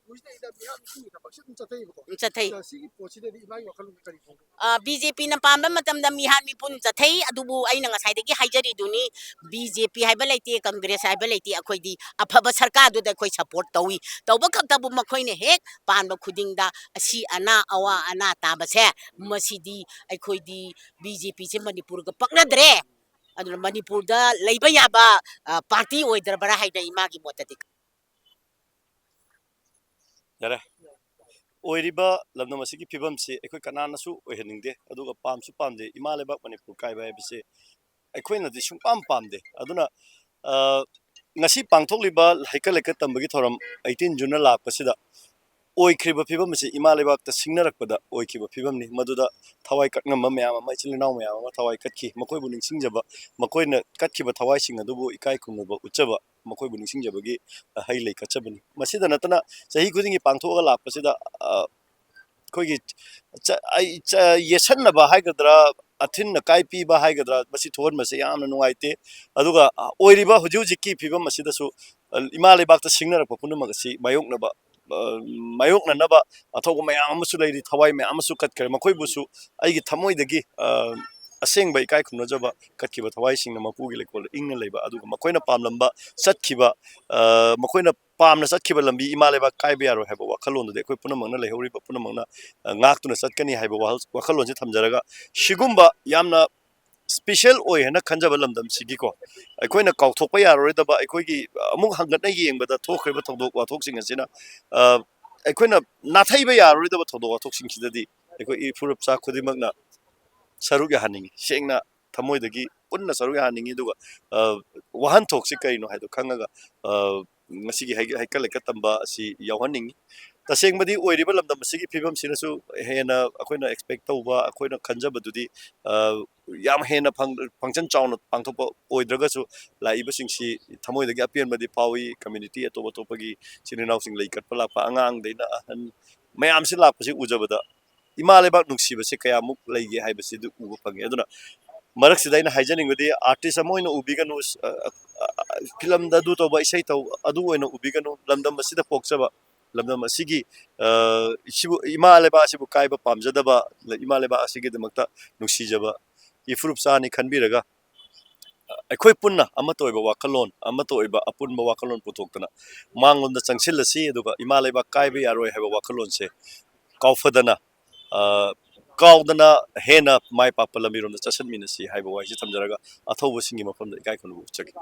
ꯆꯠꯊꯩ ꯕꯤ.ꯖꯦ.ꯄꯤꯅ ꯄꯥꯟꯕ ꯃꯇꯝꯗ ꯃꯤꯍꯥꯠ ꯃꯤꯄꯨꯟ ꯆꯠꯊꯩ ꯑꯗꯨꯕꯨ ꯑꯩꯅ ꯉꯁꯥꯏꯗꯒꯤ ꯍꯥꯏꯖꯔꯤꯗꯨꯅꯤ ꯕꯤ.ꯖꯦ.ꯄꯤ ꯍꯥꯏꯕ ꯂꯩꯇꯦ ꯀꯪꯒ꯭ꯔꯦꯁ ꯍꯥꯏꯕ ꯂꯩꯇꯦ ꯑꯩꯈꯣꯏꯗꯤ ꯑꯐꯕ ꯁꯔꯀꯥꯔꯗꯨꯗ ꯑꯩꯈꯣꯏ ꯁꯄꯣꯔꯠ ꯇꯧꯏ ꯇꯧꯕ ꯈꯛꯇꯕꯨ ꯃꯈꯣꯏꯅ ꯍꯦꯛ ꯄꯥꯟꯕ ꯈꯨꯗꯤꯡꯗ ꯑꯁꯤ ꯑꯅꯥ ꯑꯋꯥ ꯑꯅꯥ ꯇꯥꯕꯁꯦ ꯃꯁꯤꯗꯤ ꯑꯩꯈꯣꯏꯗꯤ ꯕꯤ.ꯖꯦ.ꯄꯤꯁꯦ ꯃꯅꯤꯄꯨꯔꯒ ꯄꯛꯅꯗ꯭ꯔꯦ ꯑꯗꯨꯅ ꯃꯅꯤꯄꯨꯔꯗ ꯂꯩꯕ ꯌꯥꯕ ꯄꯥꯔꯇꯤ ꯑꯣꯏꯗ꯭ꯔꯕ꯭ꯔꯥ ꯍꯥꯏꯅ ꯏꯃꯥꯒꯤ ꯃꯣꯠꯇꯗꯤ ꯌꯥꯔꯦ ꯑꯣꯏꯔꯤꯕ ꯂꯝꯗꯝ ꯑꯁꯤꯒꯤ ꯐꯤꯕꯝꯁꯤ ꯑꯩꯈꯣꯏ ꯀꯅꯥꯅꯁꯨ ꯑꯣꯏꯍꯟꯅꯤꯡꯗꯦ ꯑꯗꯨꯒ ꯄꯥꯝꯁꯨ ꯄꯥꯝꯗꯦ ꯏꯃꯥ ꯂꯩꯕꯥꯛ ꯃꯅꯤꯄꯨꯔ ꯀꯥꯏꯕ ꯍꯥꯏꯕꯁꯤ ꯑꯩꯈꯣꯏꯅꯗꯤ ꯁꯨꯡꯄꯥꯝ ꯄꯥꯝꯗꯦ ꯑꯗꯨꯅ ꯉꯁꯤ ꯄꯥꯡꯊꯣꯛꯂꯤꯕ ꯍꯩꯀꯠ ꯂꯩꯀꯠ ꯇꯝꯕꯒꯤ ꯊꯧꯔꯝ 18 ꯖꯨꯟꯅ ꯂꯥꯛꯄꯁꯤꯗ ꯑꯣꯏꯈ꯭ꯔꯤꯕ ꯐꯤꯕꯝ ꯑꯁꯤ ꯏꯃꯥ ꯂꯩꯕꯥꯛꯇ ꯁꯤꯡꯅꯔꯛꯄꯗ ꯑꯣꯏꯈꯤꯕ ꯐꯤꯕꯝꯅꯤ ꯃꯗꯨꯗ ꯊꯋꯥꯏ ꯀꯠꯉꯝꯕ ꯃꯌꯥꯝ ꯑꯃ ꯏꯆꯤꯜ ꯏꯅꯥꯎ ꯃꯌꯥꯝ ꯑꯃ ꯊꯋꯥꯏ ꯀꯠꯈꯤ ꯃꯈꯣꯏꯕꯨ ꯅꯤꯡꯁꯤꯡꯖꯕ ꯃꯈꯣꯏꯅ ꯀꯠꯈꯤꯕ ꯊꯋꯥꯏꯁꯤꯡ ꯑꯗꯨꯕꯨ ꯏꯀꯥꯏ ꯈꯨꯝꯅꯕ ꯎꯠꯆꯕ ꯃꯈꯣꯏꯕꯨ ꯅꯤꯡꯁꯤꯡꯖꯕꯒꯤ ꯍꯩ ꯂꯩ ꯀꯠꯆꯕꯅꯤ ꯃꯁꯤꯗ ꯅꯠꯇꯅ ꯆꯍꯤ ꯈꯨꯗꯤꯡꯒꯤ ꯄꯥꯡꯊꯣꯛꯑꯒ ꯂꯥꯛꯄꯁꯤꯗ ꯑꯩꯈꯣꯏꯒꯤ ꯌꯦꯠꯁꯟꯅꯕ ꯍꯥꯏꯒꯗ꯭ꯔꯥ ꯑꯊꯤꯟ ꯑꯀꯥꯏ ꯄꯤꯕ ꯍꯥꯏꯒꯗ꯭ꯔꯥ ꯃꯁꯤ ꯊꯣꯛꯍꯟꯕꯁꯦ ꯌꯥꯝꯅ ꯅꯨꯡꯉꯥꯏꯇꯦ ꯑꯗꯨꯒ ꯑꯣꯏꯔꯤꯕ ꯍꯧꯖꯤꯛ ꯍꯧꯖꯤꯛꯀꯤ ꯐꯤꯕꯝ ꯑꯁꯤꯗꯁꯨ ꯏꯃꯥ ꯂꯩꯕꯥꯛꯇ ꯁꯤꯡꯅꯔꯛꯄ ꯄꯨꯝꯅꯃꯛ ꯑꯁꯤ ꯃꯥꯌꯣꯛꯅꯅꯕ ꯑꯊꯧꯕ ꯃꯌꯥꯝ ꯑꯃꯁꯨ ꯂꯩꯔꯤ ꯊꯋꯥꯏ ꯃꯌꯥꯝ ꯑꯃꯁꯨ ꯀꯠꯈ꯭ꯔꯦ ꯃꯈꯣꯏꯕꯨꯁꯨ ꯑꯩꯒꯤ ꯊꯃꯣꯏꯗꯒꯤ ꯑꯁꯦꯡꯕ ꯏꯀꯥꯏ ꯈꯨꯝꯅꯖꯕ ꯀꯠꯈꯤꯕ ꯊꯋꯥꯏꯁꯤꯡꯅ ꯃꯄꯨꯒꯤ ꯂꯩꯀꯣꯜꯗ ꯏꯪꯅ ꯂꯩꯕ ꯑꯗꯨꯒ ꯃꯈꯣꯏꯅ ꯄꯥꯝꯂꯝꯕ ꯆꯠꯈꯤꯕ ꯃꯈꯣꯏꯅ ꯄꯥꯝꯅ ꯆꯠꯈꯤꯕ ꯂꯝꯕꯤ ꯏꯃꯥ ꯂꯩꯕꯥꯛ ꯀꯥꯏꯕ ꯌꯥꯔꯣꯏ ꯍꯥꯏꯕ ꯋꯥꯈꯜꯂꯣꯟꯗꯨꯗꯤ ꯑꯩꯈꯣꯏ ꯄꯨꯝꯅꯃꯛꯅ ꯂꯩꯍꯧꯔꯤꯕ ꯄꯨꯝꯅꯃꯛꯅ ꯉꯥꯛꯇꯨꯅ ꯆꯠꯀꯅꯤ ꯍꯥꯏꯕ ꯋꯥꯈꯜꯂꯣꯟꯁꯤ ꯊꯝꯖꯔꯒ ꯁꯤꯒꯨꯝꯕ ꯌꯥꯝꯅ ꯁ꯭ꯄꯦꯁꯤꯌꯦꯜ ꯑꯣꯏ ꯍꯥꯏꯅ ꯈꯟꯖꯕ ꯂꯝꯗꯝꯁꯤꯒꯤꯀꯣ ꯑꯩꯈꯣꯏꯅ ꯀꯥꯎꯊꯣꯛꯄ ꯌꯥꯔꯣꯏꯗꯕ ꯑꯩꯈꯣꯏꯒꯤ ꯑꯃꯨꯛ ꯍꯪꯒꯠꯅ ꯌꯦꯡꯕꯗ ꯊꯣꯛꯈ꯭ꯔꯤꯕ ꯊꯧꯗꯣꯛ ꯋꯥꯊꯣꯛꯁꯤꯡ ꯑꯁꯤꯅ ꯑꯩꯈꯣꯏꯅ ꯅꯥꯊꯩꯕ ꯌꯥꯔꯣꯏꯗꯕ ꯊꯧꯗꯣꯛ ꯋꯥꯊꯣꯛꯁꯤꯡꯁꯤꯗꯗꯤ ꯑꯩꯈꯣꯏ ꯏꯐꯨꯔꯨꯞꯆꯥ ꯈꯨꯗꯤꯡꯃꯛꯅ ꯁꯔꯨꯛ ꯌꯥꯍꯟꯅꯤꯡꯉꯤ ꯁꯦꯡꯅ ꯊꯃꯣꯏꯗꯒꯤ ꯄꯨꯟꯅ ꯁꯔꯨꯛ ꯌꯥꯍꯟꯅꯤꯡꯉꯤ ꯑꯗꯨꯒ ꯋꯥꯍꯟꯊꯣꯛꯁꯤ ꯀꯔꯤꯅꯣ ꯍꯥꯏꯗꯣ ꯈꯪꯉꯒ ꯉꯁꯤꯒꯤ ꯍꯩꯀꯠ ꯂꯩꯀꯠ ꯇꯝꯕ ꯑꯁꯤ ꯌꯥꯎꯍꯟꯅꯤꯡꯉꯤ ꯇꯁꯦꯡꯕꯗꯤ ꯑꯣꯏꯔꯤꯕ ꯂꯝꯗꯝ ꯑꯁꯤꯒꯤ ꯐꯤꯕꯝꯁꯤꯅꯁꯨ ꯍꯦꯟꯅ ꯑꯩꯈꯣꯏꯅ ꯑꯦꯛꯁꯄꯦꯛ ꯇꯧꯕ ꯑꯩꯈꯣꯏꯅ ꯈꯟꯖꯕꯗꯨꯗꯤ ꯌꯥꯝ ꯍꯦꯟꯅ ꯐꯪꯁꯟ ꯆꯥꯎꯅ ꯄꯥꯡꯊꯣꯛꯄ ꯑꯣꯏꯗ꯭ꯔꯒꯁꯨ ꯂꯥꯛꯏꯕꯁꯤꯡꯁꯤ ꯊꯃꯣꯏꯗꯒꯤ ꯑꯄꯦꯟꯕꯗꯤ ꯐꯥꯎꯏ ꯀꯝꯃ꯭ꯌꯨꯅꯤꯇꯤ ꯑꯇꯣꯞ ꯑꯇꯣꯞꯄꯒꯤ ꯏꯆꯤꯜ ꯏꯅꯥꯎꯁꯤꯡ ꯂꯩ ꯀꯠꯄ ꯂꯥꯛꯄ ꯑꯉꯥꯡꯗꯩꯅ ꯑꯍꯟ ꯃꯌꯥꯝꯁꯤ ꯂꯥꯛꯄꯁꯤ ꯎꯖꯕꯗ ꯏꯃꯥ ꯂꯩꯕꯥꯛ ꯅꯨꯡꯁꯤꯕꯁꯤ ꯀꯌꯥꯃꯨꯛ ꯂꯩꯒꯦ ꯍꯥꯏꯕꯁꯤꯗꯨ ꯎꯕ ꯐꯪꯉꯤ ꯑꯗꯨꯅ ꯃꯔꯛꯁꯤꯗ ꯑꯩꯅ ꯍꯥꯏꯖꯅꯤꯡꯕꯗꯤ ꯑꯥꯔꯇꯤꯁ ꯑꯃ ꯑꯣꯏꯅ ꯎꯕꯤꯒꯅꯨ ꯐꯤꯂꯝꯗ ꯑꯗꯨ ꯇꯧꯕ ꯏꯁꯩ ꯇꯧ ꯑꯗꯨ ꯑꯣꯏꯅ ꯎꯕꯤꯒꯅꯨ ꯂꯝꯗꯝ ꯑꯁꯤꯗ ꯄꯣꯛꯆꯕ ꯂꯝꯗꯝ ꯑꯁꯤꯒꯤ ꯏꯃꯥ ꯂꯩꯕꯥꯛ ꯑꯁꯤꯕꯨ ꯀꯥꯏꯕ ꯄꯥꯝꯖꯗꯕ ꯏꯃꯥ ꯂꯩꯕꯥꯛ ꯑꯁꯤꯒꯤꯗꯃꯛꯇ ꯅꯨꯡꯁꯤꯖꯕ ꯏꯐꯨꯔꯨꯞꯆꯥꯅꯤ ꯈꯟꯕꯤꯔꯒ ꯑꯩꯈꯣꯏ ꯄꯨꯟꯅ ꯑꯃꯠꯇ ꯑꯣꯏꯕ ꯋꯥꯈꯜꯂꯣꯟ ꯑꯃꯠꯇ ꯑꯣꯏꯕ ꯑꯄꯨꯟꯕ ꯋꯥꯈꯜꯂꯣꯟ ꯄꯨꯊꯣꯛꯇꯅ ꯃꯥꯡꯂꯣꯝꯗ ꯆꯪꯁꯤꯜꯂꯁꯤ ꯑꯗꯨꯒ ꯏꯃꯥ ꯂꯩꯕꯥꯛ ꯀꯥꯏꯕ ꯌꯥꯔꯣꯏ ꯍꯥꯏꯕ ꯋꯥꯈꯜꯂꯣꯟꯁꯦ ꯀꯥꯎꯐꯗꯅ काउदना हेना माई पापा लमीरोम चसनमिनसी हाइबो vice थमजरगा अथौबसिंगी मफमदा इकाय खुनबु Chucky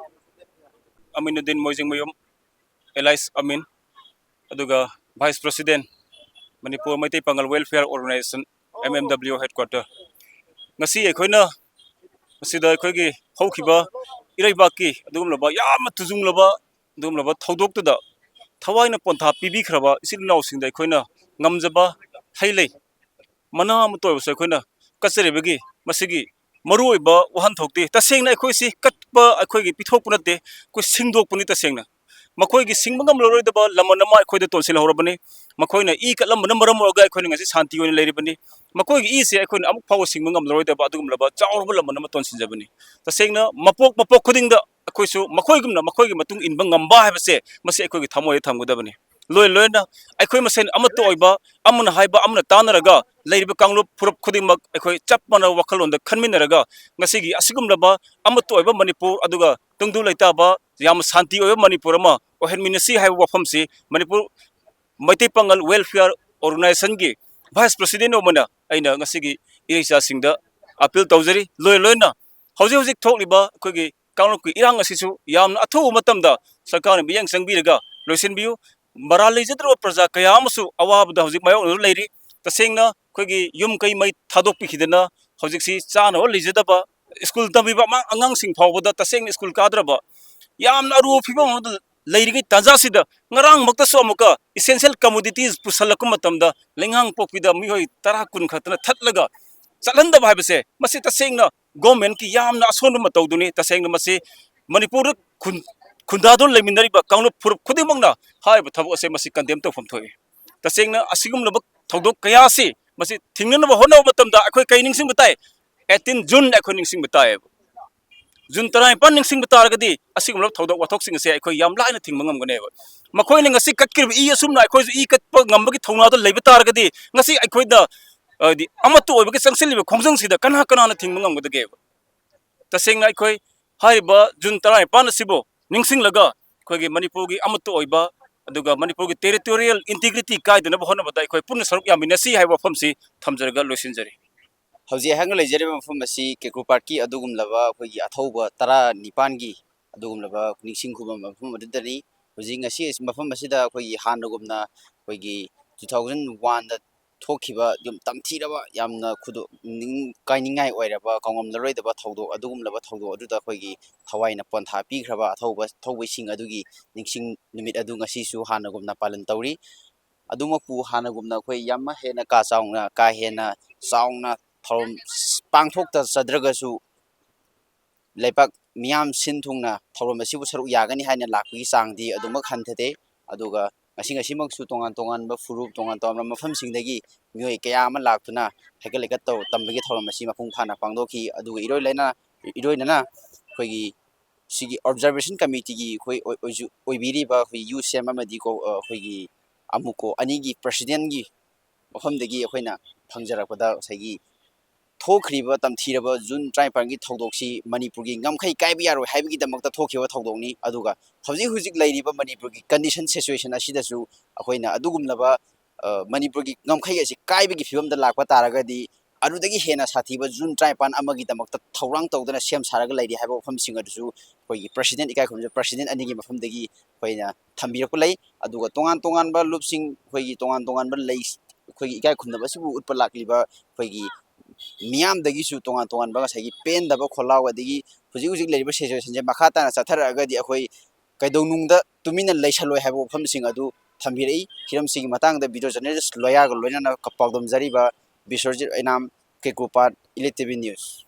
Aminuddin Moijingmayom, Elias Amin, aduga Vice President, Manipur Maitai Pangal Welfare Organization, MMW Headquarter. Ngasi aikoina masida aikoigi haukiba iraibaki adumlaba yamna tujunglaba adumlaba thodoktuda thawaina pontha pibikraba isilnausingda aikoina ngamjaba hailei mana amtoyose aikoina kacherebagi masigi maruoiba wahan thokti tasengna aikoisi katpa aikoigi pithokpunate ko singdokpuni tasengna makoigi singmangam loroidaba lamanama aikoida tonsil horabani makoina I katlamana maram oga aikoina ngasi shanti oina leiribani makoigi I se aikoina amuk pawo singmangam loroidaba adugumlaba chawrba lamanama tonsinjabani tasengna mapok khudingda akoisu makoigumna makoigi matung inba ngamba habase masi aikoigi thamoi thamgudabani loina aikoi masen amato oiba amuna haiba amuna tanaraga leiriba kanglu phurup khudingmak aikoi chapmana wakhalonda khanminaraga ngasigi asigumlaba amato oiba manipur aduga tungdu leitaba yam shanti oiba manipur ama ohenminasi haiba wafamsi manipur Maitai Pangal Welfare Organization gi Vice President omana aina ngasigi irisa singda appeal tawjari loina hauji thokliba akoigi kanglu irang asisu yamna athu matamda sarkarna biyang sangbiraga loisinbiu Marali jadro praja kaya amasu awabda hojik mayo leiri tasengna khoigi yum kai mai thadok pikhidana hojik si chana lijadaba school tabiba ma angang sing phawda tasengna school kadraba yamna aru phibam leirigi tanjasida ngarang makta so amuka essential commodities pusalakum matamda lengang pokpida mihoi tara kun khatna thatlaga chalanda bhaibase masi tasengna government ki yamna asonu matawduni tasengna masi manipur khundadon leminariba kanglu phurup khudimangna haiba thabok ase masi condemn to phomthoi tasengna asigumlaba thodok kaya si masi thingnaba honaw matamda akhoi kai ningsing batai 18 June akhoi ningsing batai June tarai pan ningsing bataragadi asigumlaba thodok wathok sing ase akhoi yam laina thingmangam ganeba makhoi ne ngasi katkir I asumna akhoi I katpa ngambagi thongna do leiba taragadi ngasi akhoi da di amatu oibagi changsiliba khongjang sida kana na thingmangam gadage tasengna akhoi haiba June tarai pan asibo ningsing laga khoigi manipur gi amato oiba aduga manipur gi territorial integrity kaiduna bahona badai khoi punna saruk yaminasi haiba famsi thamjarga loisinjari hauji hang leijare mafam asi kekru park ki adugumlaba khoigi athauba tara nipan gi adugumlaba ningsing khuba mafam adudari hoji ngasi mafam asida khoigi hanagumna khoigi 2001 da thokhiba yum tamthiraba yamna khudu kainingai oiraba kongom laroidaba thaudo adugumlaba thaudo aduda khoigi thawaina pontha pigraba thaubaising adugi ningsing numit adu ngasi su hanagumna palan tawri adumaku hanagumna khoi yamma hena ka hena chaungna thorum pangthokta chadragasu leipak miyam sinthungna thorum asibu saruk yagani haina lakpi changdi adumak hanthate aduga ngasi tongan ba furup tongan mafam singdagi mioi kaya ama laktuna haikalekat taw tambagi thorum asi mapung phana pangdoki aduga iroinana khoigi sigi observation committee gi khoi oibiri ba khoi UCM amadi ko khoigi amuko anigi president gi mafamdagi khoina phangjarakpada sagi thokriba tamthiraba June 31 gi thogdoksi Manipur gi ngamkhai kaibi yaro haibigi damakta thokhiba thogdokni aduga hujik lairiba Manipur gi condition situation asidasu akoina adugumlaba Manipur gi ngamkhai asi kaibi gi fibamda lakpa taragadi adudagi hena sathiba June 31 amagi damakta thorang tawdana sem saraga lairi haiba pham singadusu koi president ikai khumja president anigi mafamdagi koina thambirako lai aduga tongan ba lupsing koi tongan ba lai koi ikai khumna basibu utpa lakliba koi miyam dagi su tongan ba sagi pen daba kholaw adigi hujik leriba situation je makha ta na chatharaga di akhoi kaidonungda tumina leisaloi haibo famsing adu thambirei hiram sigi matang da video journalist loya ga loina na kapaldom jari ba Biswarjit Ainam Kekupat Elite TV News